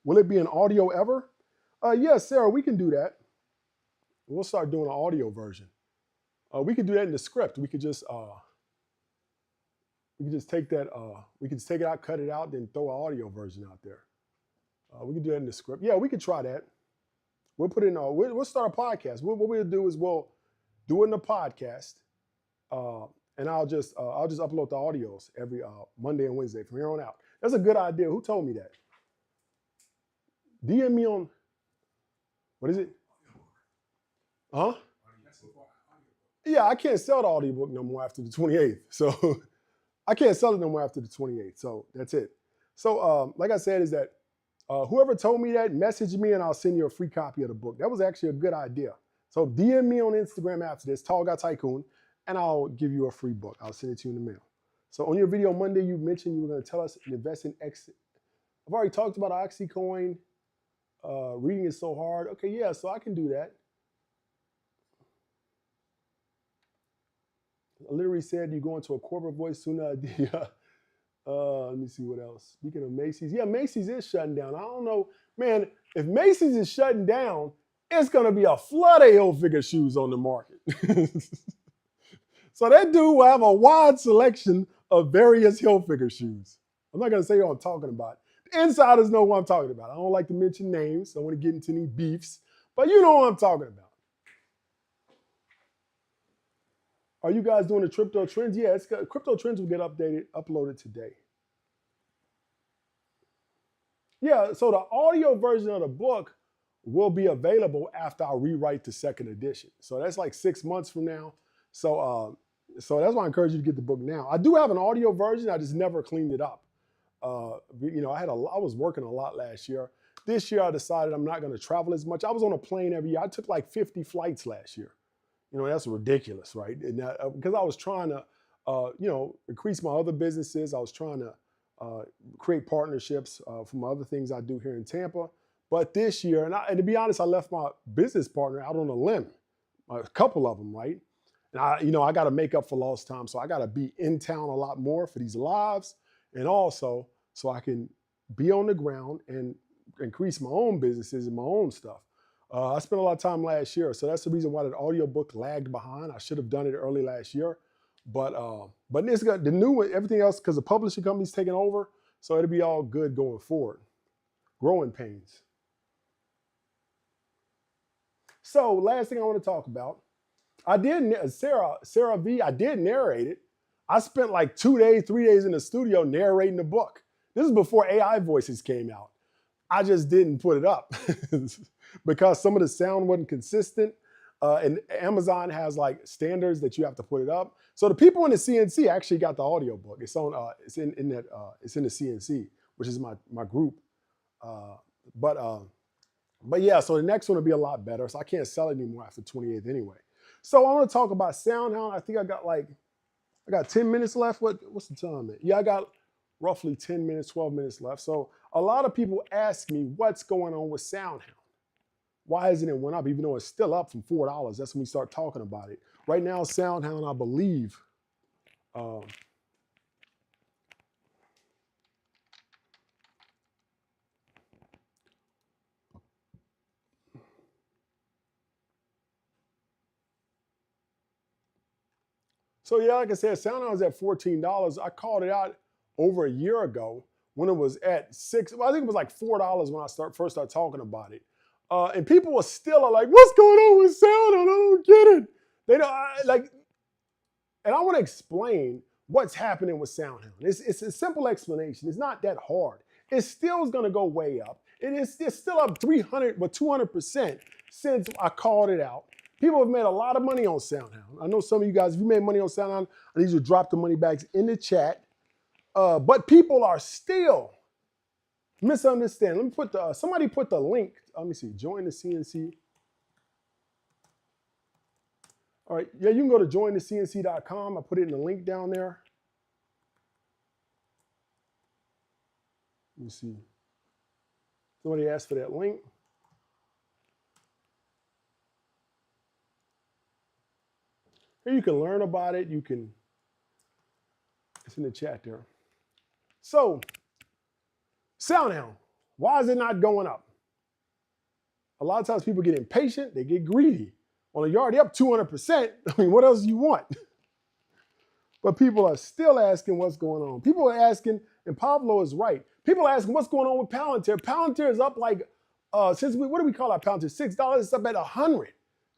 Will it be an audio ever? Yes, Sarah, we can do that. We'll start doing an audio version. We could do that in the script. We could just take that. We could just take it out, cut it out, then throw an audio version out there. We could do that in the script. Yeah, we could try that. We'll put in. We'll start a podcast. What we'll do is we'll do it in the podcast, and I'll just upload the audios every Monday and Wednesday from here on out. That's a good idea. Who told me that? DM me on. What is it? Huh? Yeah, I can't sell the audiobook no more after the 28th. So I can't sell it no more after the 28th. So that's it. So like I said, is that whoever told me that, message me and I'll send you a free copy of the book. That was actually a good idea. So DM me on Instagram after this, Tall Guy Tycoon, and I'll give you a free book. I'll send it to you in the mail. So on your video Monday, you mentioned you were going to tell us to invest in X. I've already talked about Oxycoin. Reading is so hard. Okay, yeah, so I can do that. I literally said you go into a corporate voice soon. Let me see what else. Speaking of Macy's, yeah, Macy's is shutting down. I don't know, man. If Macy's is shutting down, it's gonna be a flood of Hilfiger shoes on the market. So that dude will have a wide selection of various Hilfiger shoes. I'm not gonna say what I'm talking about. The insiders know what I'm talking about. I don't like to mention names. I don't want to get into any beefs, but you know what I'm talking about. Are you guys doing the crypto trends? Yeah, crypto trends will get uploaded today. Yeah, so the audio version of the book will be available after I rewrite the second edition. So that's like 6 months from now. So that's why I encourage you to get the book now. I do have an audio version. I just never cleaned it up. I was working a lot last year. This year I decided I'm not going to travel as much. I was on a plane every year. I took like 50 flights last year. That's ridiculous, right? And because I was trying to, increase my other businesses. I was trying to create partnerships for my other things I do here in Tampa. But this year, and to be honest, I left my business partner out on a limb, a couple of them, right? And I got to make up for lost time. So I got to be in town a lot more for these lives. And also so I can be on the ground and increase my own businesses and my own stuff. I spent a lot of time last year, so that's the reason why that audiobook lagged behind. I should have done it early last year, but it's got the new one, everything else, because the publishing company's taking over, so it'll be all good going forward. Growing pains. So last thing I want to talk about, Sarah V, I did narrate it. I spent like 2 days, 3 days in the studio narrating the book. This is before AI voices came out. I just didn't put it up because some of the sound wasn't consistent. And Amazon has like standards that you have to put it up. So the people in the CNC actually got the audio book. It's on. It's in the CNC, which is my group. But yeah. So the next one will be a lot better. So I can't sell it anymore after 28th anyway. So I want to talk about SoundHound. I think I got 10 minutes left. What's the time, man? Yeah, I got roughly 10 minutes, 12 minutes left. So a lot of people ask me what's going on with SoundHound. Why hasn't it went up, even though it's still up from $4? That's when we start talking about it. Right now, SoundHound, I believe, so yeah, like I said, SoundHound is at $14. I called it out over a year ago when it was at $6. Well, I think it was like $4 when I first started talking about it. And people were still like, what's going on with SoundHound? I don't get it. They don't And I want to explain what's happening with SoundHound. It's a simple explanation. It's not that hard. It still is going to go way up. It's still up 300, but 200% since I called it out. People have made a lot of money on SoundHound. I know some of you guys, if you made money on SoundHound, I need you to drop the money bags in the chat. But people are still misunderstanding. Let me put somebody put the link. Let me see, join the CNC. All right, yeah, you can go to jointhecnc.com. I put it in the link down there. Let me see. Somebody asked for that link. Here you can learn about it. You can, it's in the chat there. So, SoundHound, why is it not going up? A lot of times people get impatient, they get greedy. Well, you're already up 200%. I mean, what else do you want? But people are still asking what's going on. People are asking, and Pablo is right. People are asking what's going on with Palantir. Palantir is up like, what do we call our Palantir? $6, it's up at 100.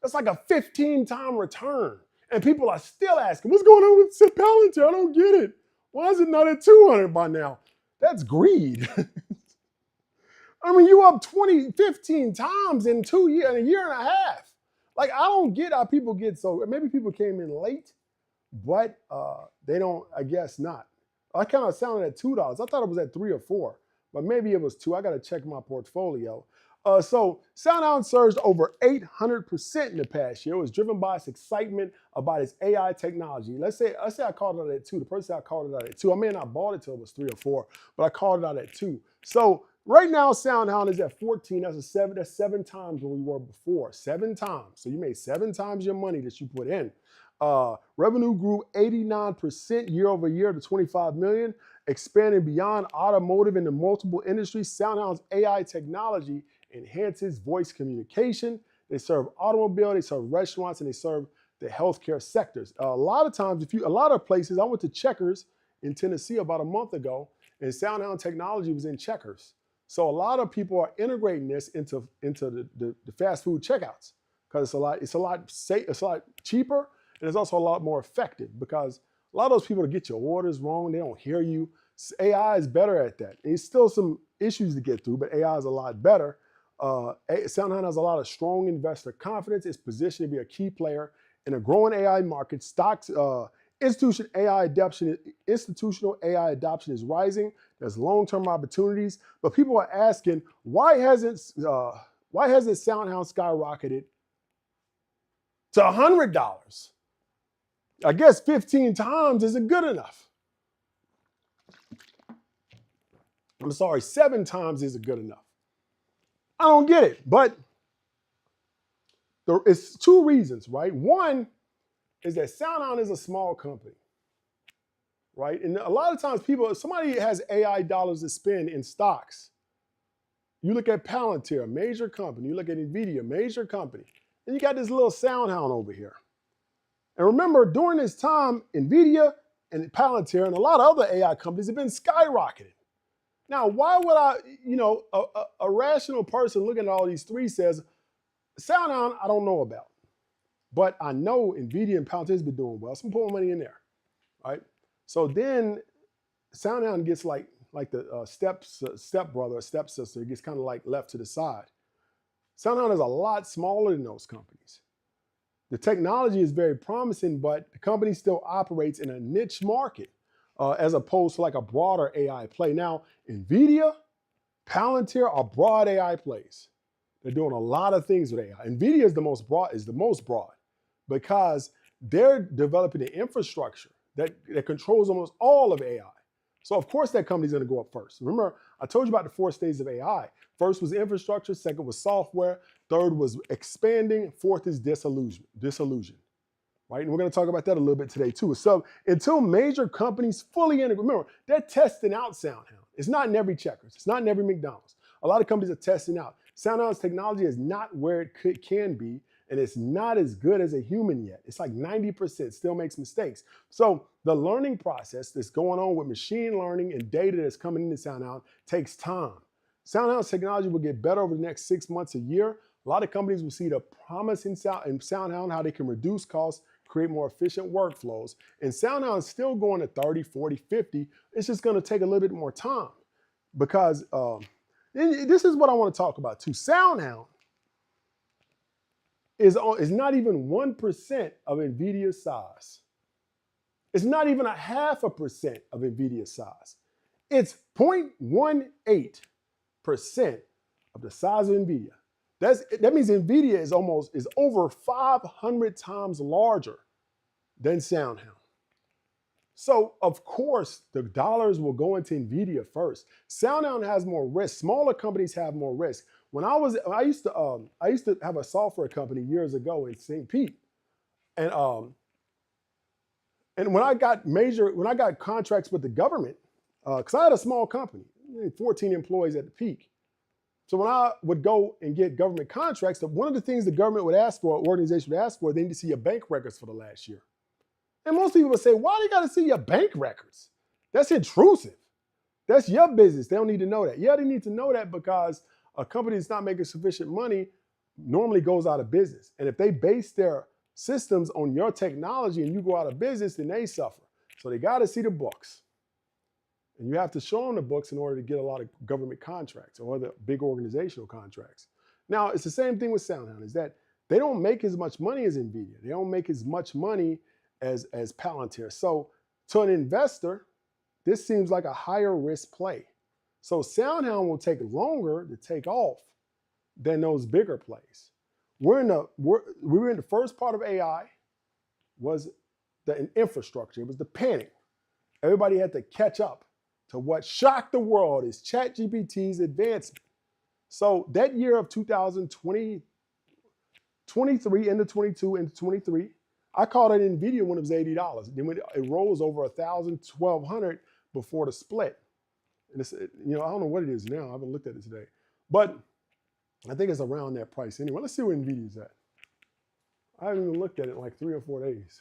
That's like a 15-time return. And people are still asking, what's going on with Palantir? I don't get it. Why is it not at 200 by now? That's greed. I mean, you up 15 times in a year and a half. Like, I don't get how people get so, maybe people came in late, but they don't, I guess not. I kind of sounded at $2. I thought it was at 3 or 4, but maybe it was 2. I got to check my portfolio. So SoundHound surged over 800% in the past year. It was driven by its excitement about its AI technology. Let's say I called it out at 2. The person I called it out at 2. I may not bought it till it was 3 or 4, but I called it out at 2. So right now, SoundHound is at 14. That's 7 times where we were before. 7 times. So you made 7 times your money that you put in. Revenue grew 89% year over year to $25 million, expanding beyond automotive into multiple industries. SoundHound's AI technology enhances voice communication. They serve automobile, they serve restaurants, and they serve the healthcare sectors. A lot of times, a lot of places, I went to Checkers in Tennessee about a month ago, and SoundHound technology was in Checkers. So a lot of people are integrating this into the fast food checkouts because it's a lot cheaper, and it's also a lot more effective because a lot of those people that get your orders wrong, they don't hear you. AI is better at that. There's still some issues to get through, but AI is a lot better. SoundHound has a lot of strong investor confidence. It's positioned to be a key player in a growing AI market. Institutional AI adoption is rising. There's long-term opportunities, but people are asking, why hasn't SoundHound skyrocketed to $100? I guess 15 times isn't good enough. I'm sorry, 7 times isn't good enough. I don't get it, but it's 2 reasons, right? One is that SoundHound is a small company, right? And a lot of times if somebody has AI dollars to spend in stocks, you look at Palantir, a major company, you look at NVIDIA, major company, and you got this little SoundHound over here. And remember, during this time, NVIDIA and Palantir and a lot of other AI companies have been skyrocketing. Now, why would a rational person looking at all these 3 says, SoundHound, I don't know about. But I know NVIDIA and Palantir has been doing well, so I'm putting money in there, right? So then SoundHound gets like the stepbrother or stepsister, it gets kind of like left to the side. SoundHound is a lot smaller than those companies. The technology is very promising, but the company still operates in a niche market as opposed to like a broader AI play. Now, NVIDIA, Palantir are broad AI plays. They're doing a lot of things with AI. NVIDIA is the most broad because they're developing the infrastructure that controls almost all of AI. So of course that company's gonna go up first. Remember, I told you about the 4 stages of AI. First was infrastructure, second was software, third was expanding, fourth is disillusion, right? And we're gonna talk about that a little bit today too. So until major companies fully integrate, remember, they're testing out SoundHound. It's not in every Checkers, it's not in every McDonald's. A lot of companies are testing out. SoundHound's technology is not where it can be, and it's not as good as a human yet. It's like 90%, still makes mistakes. So the learning process that's going on with machine learning and data that's coming into SoundHound takes time. SoundHound's technology will get better over the next 6 months, a year. A lot of companies will see the promise in SoundHound, how they can reduce costs, create more efficient workflows. And SoundHound is still going to 30, 40, 50. It's just going to take a little bit more time because this is what I want to talk about too. SoundHound is not even 1% of NVIDIA's size. It's not even a 0.5% of NVIDIA's size. It's 0.18% of the size of NVIDIA. That means NVIDIA is over 500 times larger than SoundHound. So of course the dollars will go into NVIDIA first. SoundHound has more risk. Smaller companies have more risk. When I used to have a software company years ago in St. Pete, and when I got contracts with the government, because I had a small company, 14 employees at the peak. So when I would go and get government contracts, one of the things the government would ask for, organization would ask for, they need to see your bank records for the last year. And most people would say, why do you got to see your bank records? That's intrusive. That's your business. They don't need to know that. Yeah, they need to know that because a company that's not making sufficient money normally goes out of business. And if they base their systems on your technology and you go out of business, then they suffer. So they got to see the books. And you have to show them the books in order to get a lot of government contracts or other big organizational contracts. Now, it's the same thing with SoundHound, is that they don't make as much money as NVIDIA. They don't make as much money as Palantir. So to an investor, this seems like a higher risk play. So SoundHound will take longer to take off than those bigger plays. We were in the first part of AI, was the infrastructure. It was the panic. Everybody had to catch up to what shocked the world is ChatGPT's advancement. So that year of 2020, 23 into 22 into 23, I called it NVIDIA when it was $80. Then it rose over 1,000, 1,200 before the split. And it's, I don't know what it is now. I haven't looked at it today, but I think it's around that price anyway. Let's see where NVIDIA's at. I haven't even looked at it in like 3 or 4 days.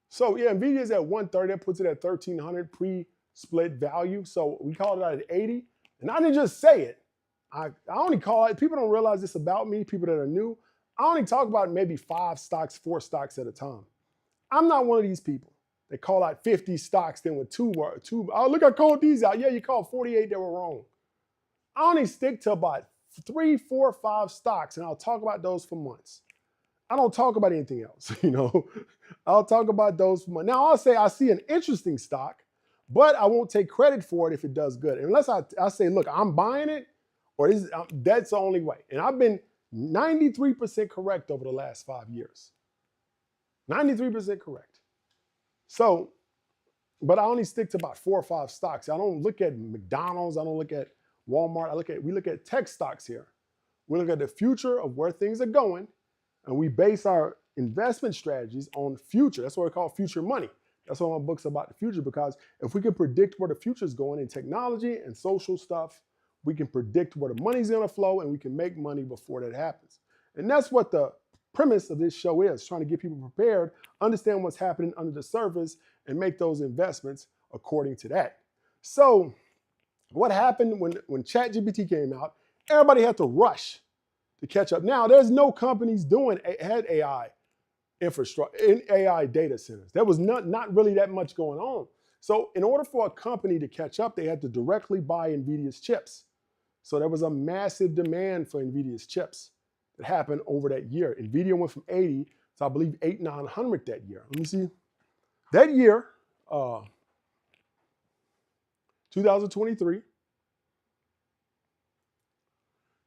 So yeah, NVIDIA is at 130. That puts it at 1,300 pre-split value. So we called it out at 80. And I didn't just say it. I only call it, people don't realize this about me, people that are new. I only talk about maybe 5 stocks, 4 stocks at a time. I'm not one of these people that call out 50 stocks, then with two, oh, look, I called these out. Yeah, you called 48 that were wrong. I only stick to about 3, 4, 5 stocks, and I'll talk about those for months. I don't talk about anything else, I'll talk about those for months. Now, I'll say I see an interesting stock, but I won't take credit for it if it does good. Unless I say, look, I'm buying it, or that's the only way. And I've been 93% correct over the last 5 years. 93% correct. So, but I only stick to about 4 or 5 stocks. I don't look at McDonald's. I don't look at Walmart. We look at tech stocks here. We look at the future of where things are going, and we base our investment strategies on future. That's what we call future money. That's why my book's about the future, because if we can predict where the future is going in technology and social stuff, we can predict where the money's going to flow, and we can make money before that happens. And that's what the premise of this show is, trying to get people prepared, understand what's happening under the surface, and make those investments according to that. So what happened when ChatGPT came out, everybody had to rush to catch up. Now, there's no companies had AI infrastructure, in AI data centers. There was not really that much going on. So in order for a company to catch up, they had to directly buy NVIDIA's chips. So there was a massive demand for NVIDIA's chips that happened over that year. NVIDIA went from 80 to, I believe, 8,900 that year. Let me see. That year, 2023.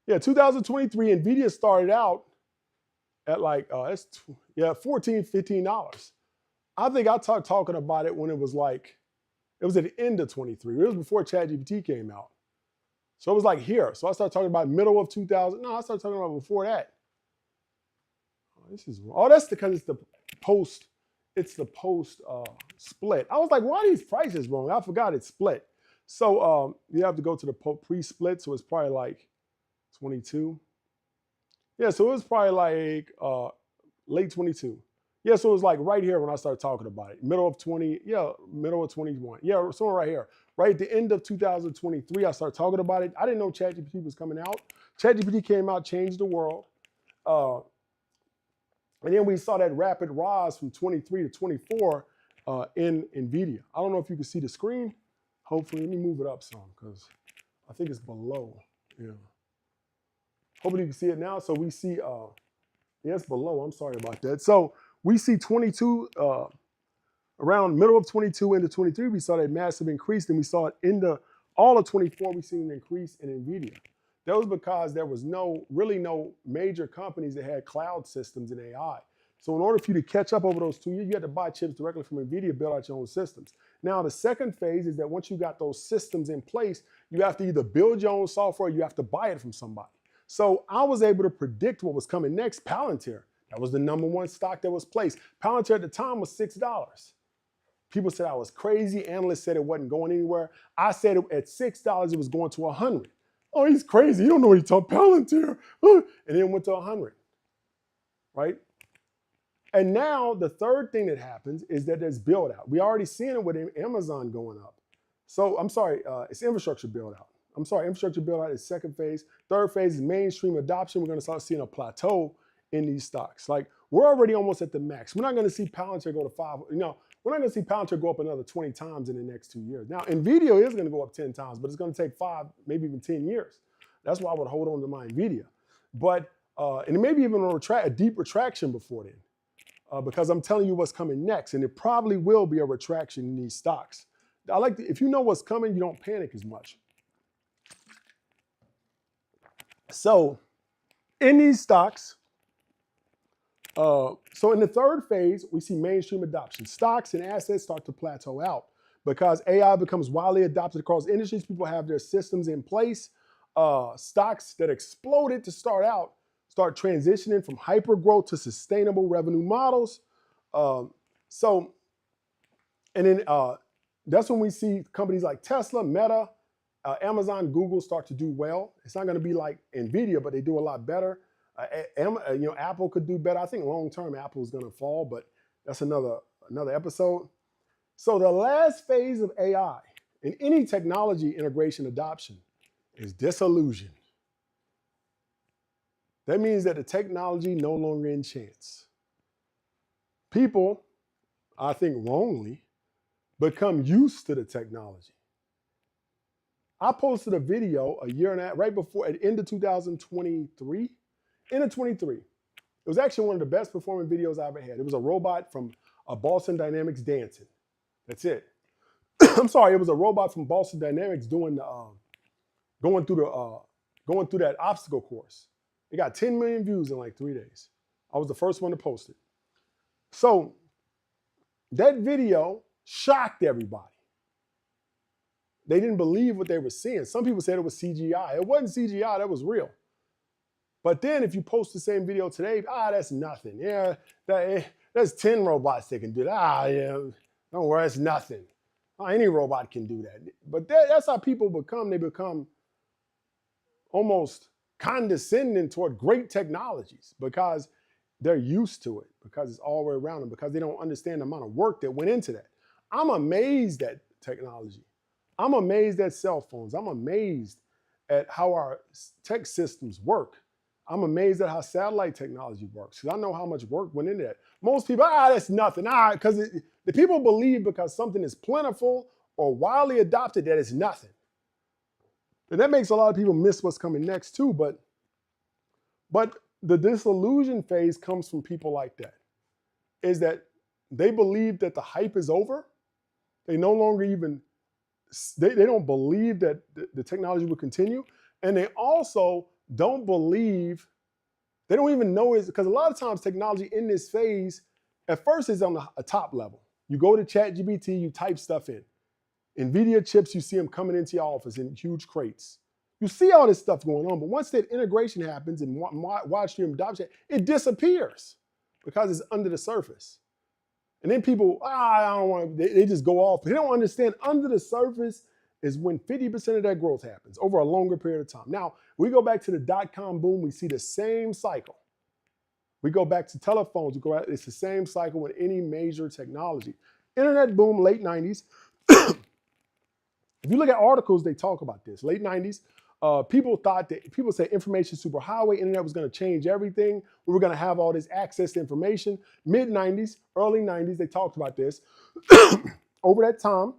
Yeah, 2023, NVIDIA started out at like, $14, $15. I think I started talking about it when it was like, it was at the end of 23. It was before ChatGPT came out. So it was like here. So I started talking about middle of 2000. No, I started talking about before that. That's because it's the post split. I was like, why are these prices wrong? I forgot it's split. So you have to go to the pre-split. So it's probably like 22. Yeah, so it was probably like late 22. Yeah, so it was like right here when I started talking about it, middle of 20, yeah, middle of 21. Yeah, somewhere right here. Right at the end of 2023, I started talking about it. I didn't know ChatGPT was coming out. ChatGPT came out, changed the world. And then we saw that rapid rise from 23 to 24 in NVIDIA. I don't know if you can see the screen. Hopefully, let me move it up some because I think it's below. Yeah. Hopefully you can see it now. So we see, yeah, it's below. I'm sorry about that. So we see 22, around middle of 22 into 23, we saw that massive increase. Then we saw it into all of 24, we seen an increase in NVIDIA. That was because there was really no major companies that had cloud systems in AI. So in order for you to catch up over those 2 years, you had to buy chips directly from NVIDIA, build out your own systems. Now, the second phase is that once you got those systems in place, you have to either build your own software or you have to buy it from somebody. So I was able to predict what was coming next. Palantir, that was the #1 stock that was placed. Palantir at the time was $6. People said I was crazy. Analysts said it wasn't going anywhere. I said at $6, it was going to 100. Oh, he's crazy. You don't know what he's talking Palantir. And then it went to 100, right? And now the third thing that happens is that there's build out. We already seen it with Amazon going up. So I'm sorry, it's infrastructure build out. I'm sorry, infrastructure build out is second phase. Third phase is mainstream adoption. We're going to start seeing a plateau in these stocks. Like we're already almost at the max. We're not going to see Palantir go to 5. We're not going to see Palantir go up another 20 times in the next 2 years. Now, NVIDIA is going to go up 10 times, but it's going to take 5, maybe even 10 years. That's why I would hold on to my NVIDIA. But, and maybe even a deep retraction before then, because I'm telling you what's coming next, and it probably will be a retraction in these stocks. If you know what's coming, you don't panic as much. So in these stocks, so in the third phase, we see mainstream adoption. Stocks and assets start to plateau out because AI becomes widely adopted across industries. People have their systems in place. Stocks that exploded to start out start transitioning from hyper growth to sustainable revenue models. And then that's when we see companies like Tesla, Meta, Amazon, Google start to do well. It's not going to be like NVIDIA, but they do a lot better. Apple could do better. I think long-term Apple is going to fall, but that's another episode. So the last phase of AI in any technology integration adoption is disillusion. That means that the technology no longer in chance. People, I think wrongly, become used to the technology. I posted a video a year and a half, right before, at the end of 2023, end of 23. It was actually one of the best performing videos I ever had. It was a robot from Boston Dynamics dancing. That's it. I'm sorry, it was a robot from Boston Dynamics doing going through that obstacle course. It got 10 million views in like 3 days. I was the first one to post it. So that video shocked everybody. They didn't believe what they were seeing. Some people said it was CGI. It wasn't CGI, that was real. But then if you post the same video today, that's nothing. Yeah, there's 10 robots that can do that. Yeah, don't worry, it's nothing. Any robot can do that. But that's how people become. They become almost condescending toward great technologies because they're used to it, because it's all the way around them, because they don't understand the amount of work that went into that. I'm amazed at technology. I'm amazed at cell phones. I'm amazed at how our tech systems work. I'm amazed at how satellite technology works because I know how much work went into that. Most people, that's nothing. Because the people believe because something is plentiful or widely adopted that it's nothing. And that makes a lot of people miss what's coming next too. But the disillusion phase comes from people like that. Is that they believe that the hype is over. They no longer even, they don't believe that the technology will continue. And they also don't believe, they don't even know it, because a lot of times technology in this phase, at first is on a top level. You go to ChatGPT, you type stuff in. NVIDIA chips, you see them coming into your office in huge crates. You see all this stuff going on, but once that integration happens and wide stream adoption, it disappears because it's under the surface. And then people, I don't want to, they just go off. They don't understand under the surface is when 50% of that growth happens over a longer period of time. Now, we go back to the dot-com boom, we see the same cycle. We go back to telephones. It's the same cycle with any major technology. Internet boom, late 90s. If you look at articles, they talk about this. Late 90s, people say information superhighway, internet was going to change everything. We were going to have all this access to information. Mid 90s, early 90s, they talked about this. Over that time,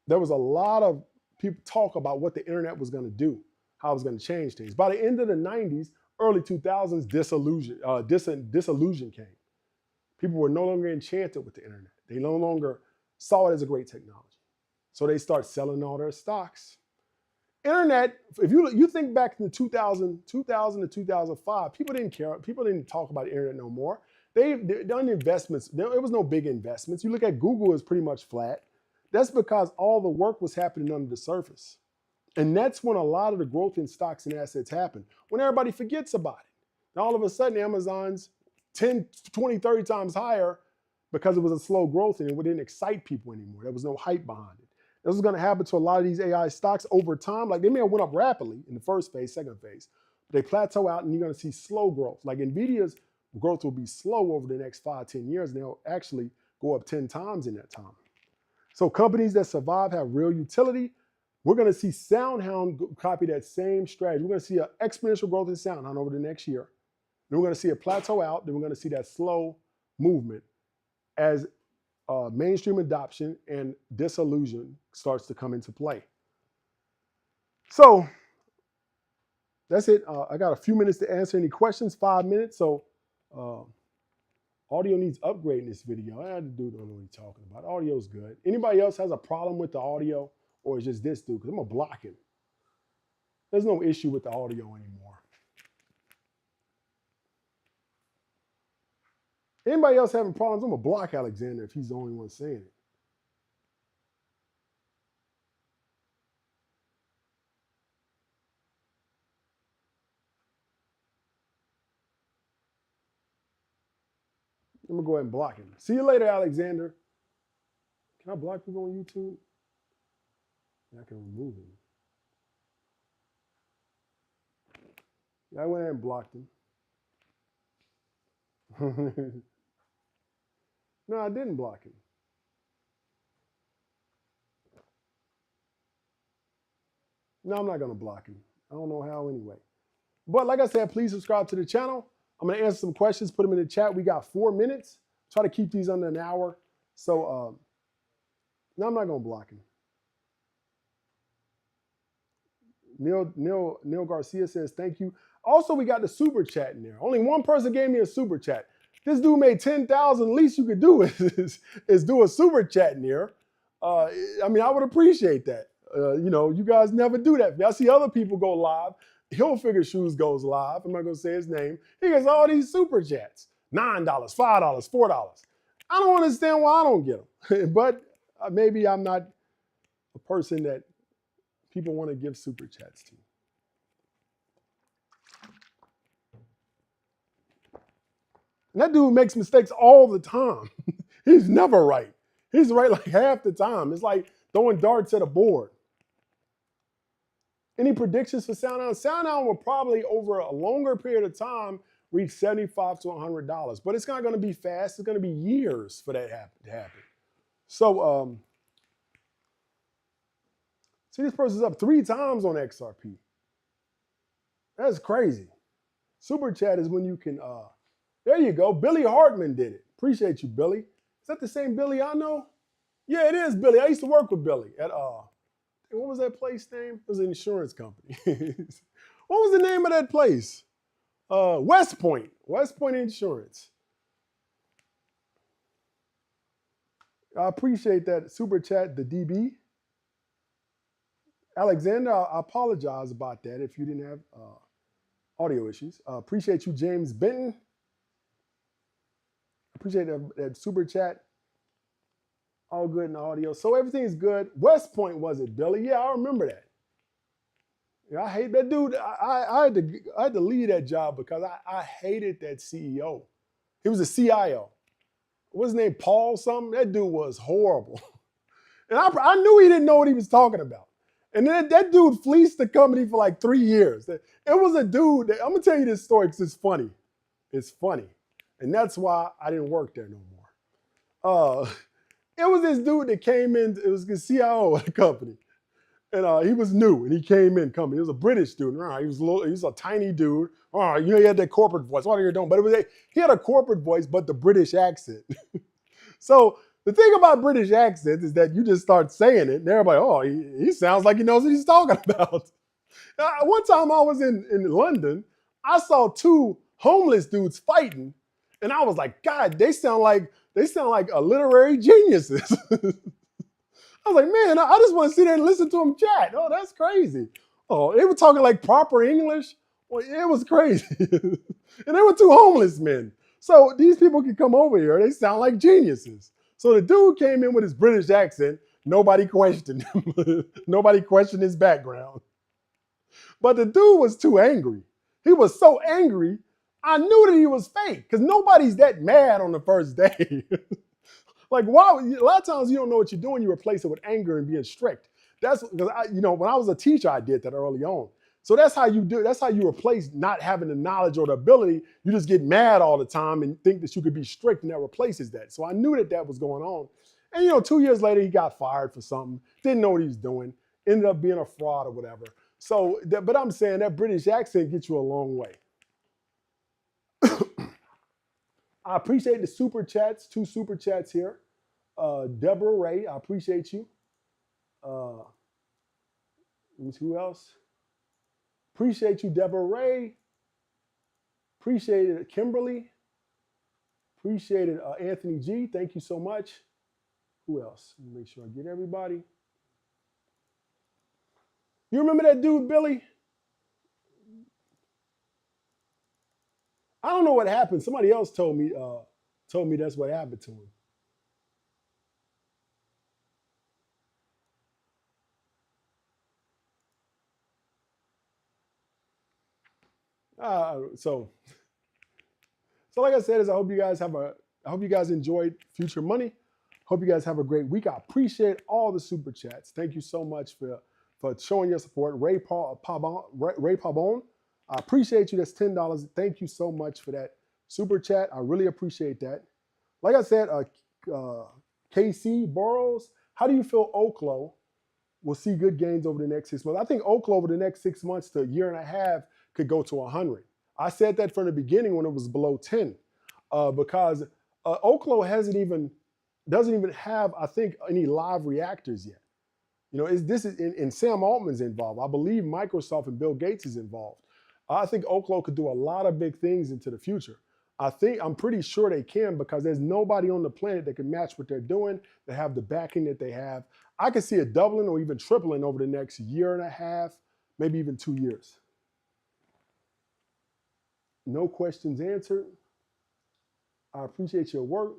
there was a lot of people talk about what the internet was going to do, how it was going to change things. By the end of the 90s, early 2000s, disillusion came. People were no longer enchanted with the internet. They no longer saw it as a great technology. So they start selling all their stocks. Internet, if you think back to 2000 to 2005, people didn't care. People didn't talk about the internet no more. They done investments. There was no big investments. You look at Google, it's pretty much flat. That's because all the work was happening under the surface. And that's when a lot of the growth in stocks and assets happened, when everybody forgets about it. And all of a sudden, Amazon's 10, 20, 30 times higher because it was a slow growth and it didn't excite people anymore. There was no hype behind it. This is going to happen to a lot of these AI stocks over time. Like they may have went up rapidly in the first phase, second phase, but they plateau out and you're going to see slow growth. Like NVIDIA's growth will be slow over the next 5, 10 years, and they'll actually go up 10 times in that time. So companies that survive have real utility. We're going to see SoundHound copy that same strategy. We're going to see an exponential growth in SoundHound over the next year. Then we're going to see a plateau out. Then we're going to see that slow movement as mainstream adoption and disillusion starts to come into play. So that's it. I got a few minutes to answer any questions, 5 minutes. So audio needs upgrading this video. I had to do, don't know what he's talking about. Audio's good. Anybody else has a problem with the audio, or is just this dude? Because I'm going to block him. There's no issue with the audio anymore. Anybody else having problems? I'm going to block Alexander if he's the only one saying it. I'm going to go ahead and block him. See you later, Alexander. Can I block people on YouTube? Yeah, I can remove him. Yeah, I went ahead and blocked him. No, I didn't block him. No, I'm not going to block him. I don't know how anyway. But like I said, please subscribe to the channel. I'm going to answer some questions, put them in the chat. We got 4 minutes. Try to keep these under an hour. So, no, I'm not going to block him. Neil Garcia says, thank you. Also, we got the super chat in there. Only one person gave me a super chat. This dude made 10,000. Least you could do is do a super chat in there. I mean, I would appreciate that. You know, you guys never do that. I see other people go live. Hilfiger Shoes goes live. I'm not going to say his name. He gets all these super chats. $9, $5, $4. I don't understand why I don't get them. But maybe I'm not a person that people want to give super chats to. And that dude makes mistakes all the time. He's never right. He's right like half the time. It's like throwing darts at a board. Any predictions for SoundHound? SoundHound will probably, over a longer period of time, reach $75 to $100. But it's not going to be fast. It's going to be years for that to happen. So, see, this person's up 3 times on XRP. That's crazy. Super chat is when you can... there you go. Billy Hartman did it. Appreciate you, Billy. Is that the same Billy I know? Yeah, it is Billy. I used to work with Billy at what was that place name? It was an insurance company. What was the name of that place? West Point. West Point Insurance. I appreciate that super chat, the DB. Alexander, I apologize about that if you didn't have audio issues. Appreciate you, James Benton. Appreciate that super chat. All good in the audio. So everything's good. West Point, was it, Billy? Yeah, I remember that. Yeah, I hate that dude. I had to leave that job because I hated that CEO. He was a CIO. What's his name? Paul something? That dude was horrible. And I knew he didn't know what he was talking about. And then that dude fleeced the company for like 3 years. It was a dude that, I'm gonna tell you this story because it's funny. It's funny. And that's why I didn't work there no more. It was this dude that came in, it was the CIO of the company. And he was new, and he came in company. He was a British dude. He was a tiny dude. He had that corporate voice. What are you doing? But he had a corporate voice, but the British accent. So the thing about British accents is that you just start saying it, and everybody, he sounds like he knows what he's talking about. One time I was in London, I saw 2 homeless dudes fighting, and I was like, God, they sound like literary geniuses. I was like, man, I just want to sit there and listen to them chat. Oh, that's crazy. Oh, they were talking like proper English. Well, it was crazy. And they were 2 homeless men. So these people can come over here. They sound like geniuses. So the dude came in with his British accent. Nobody questioned him. Nobody questioned his background. But the dude was too angry. He was so angry, I knew that he was fake because nobody's that mad on the first day. Like, why? A lot of times you don't know what you're doing. You replace it with anger and being strict. That's because when I was a teacher, I did that early on. So that's how you do. That's how you replace not having the knowledge or the ability. You just get mad all the time and think that you could be strict, and that replaces that. So I knew that was going on. And 2 years later, he got fired for something. Didn't know what he was doing. Ended up being a fraud or whatever. So, but I'm saying that British accent gets you a long way. I appreciate the super chats. 2 super chats here. Deborah Ray, I appreciate you. Who else? Appreciate you, Deborah Ray. Appreciate it, Kimberly. Appreciate it, Anthony G. Thank you so much. Who else? Let me make sure I get everybody. You remember that dude, Billy? I don't know what happened. Somebody else told me that's what happened to him. So like I said, I hope you guys enjoyed Future Money. Hope you guys have a great week. I appreciate all the super chats. Thank you so much for showing your support. Ray Pabon, I appreciate you. That's $10. Thank you so much for that super chat. I really appreciate that. Like I said, KC Burrows, how do you feel Oklo will see good gains over the next 6 months? I think Oklo over the next 6 months to a year and a half could go to 100. I said that from the beginning when it was below 10, because Oklo doesn't even have, I think, any live reactors yet. This is and Sam Altman's involved. I believe Microsoft and Bill Gates is involved. I think Oklo could do a lot of big things into the future. I'm pretty sure they can, because there's nobody on the planet that can match what they're doing, that have the backing that they have. I could see it doubling or even tripling over the next year and a half, maybe even 2 years. No questions answered. I appreciate your work.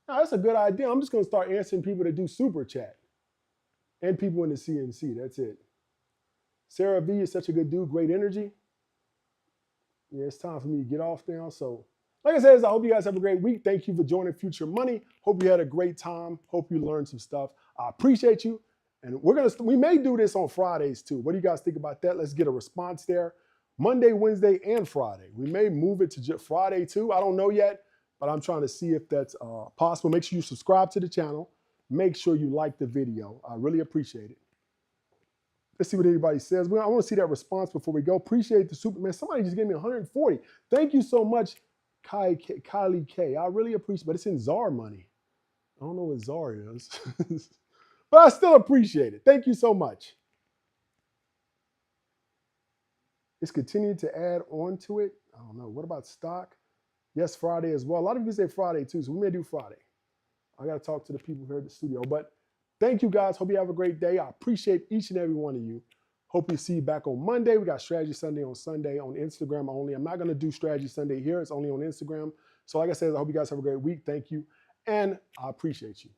Now, that's a good idea. I'm just going to start answering people that do super chat and people in the CNC. That's it. Sarah V is such a good dude. Great energy. Yeah, it's time for me to get off now. So, like I said, I hope you guys have a great week. Thank you for joining Future Money. Hope you had a great time. Hope you learned some stuff. I appreciate you. And we may do this on Fridays too. What do you guys think about that? Let's get a response there. Monday, Wednesday, and Friday. We may move it to just Friday too. I don't know yet, but I'm trying to see if that's possible. Make sure you subscribe to the channel. Make sure you like the video. I really appreciate it. Let's see what everybody says. I want to see that response before we go. Appreciate the super, man. Somebody just gave me 140. Thank you so much, Kylie K. I really appreciate it, but it's in ZAR money. I don't know what ZAR is, but I still appreciate it. Thank you so much. It's continuing to add on to it. I don't know. What about stock? Yes, Friday as well. A lot of you say Friday too, so we may do Friday. I got to talk to the people here at the studio. But thank you guys. Hope you have a great day. I appreciate each and every one of you. Hope you see you back on Monday. We got Strategy Sunday on Sunday on Instagram only. I'm not going to do Strategy Sunday here. It's only on Instagram. So like I said, I hope you guys have a great week. Thank you. And I appreciate you.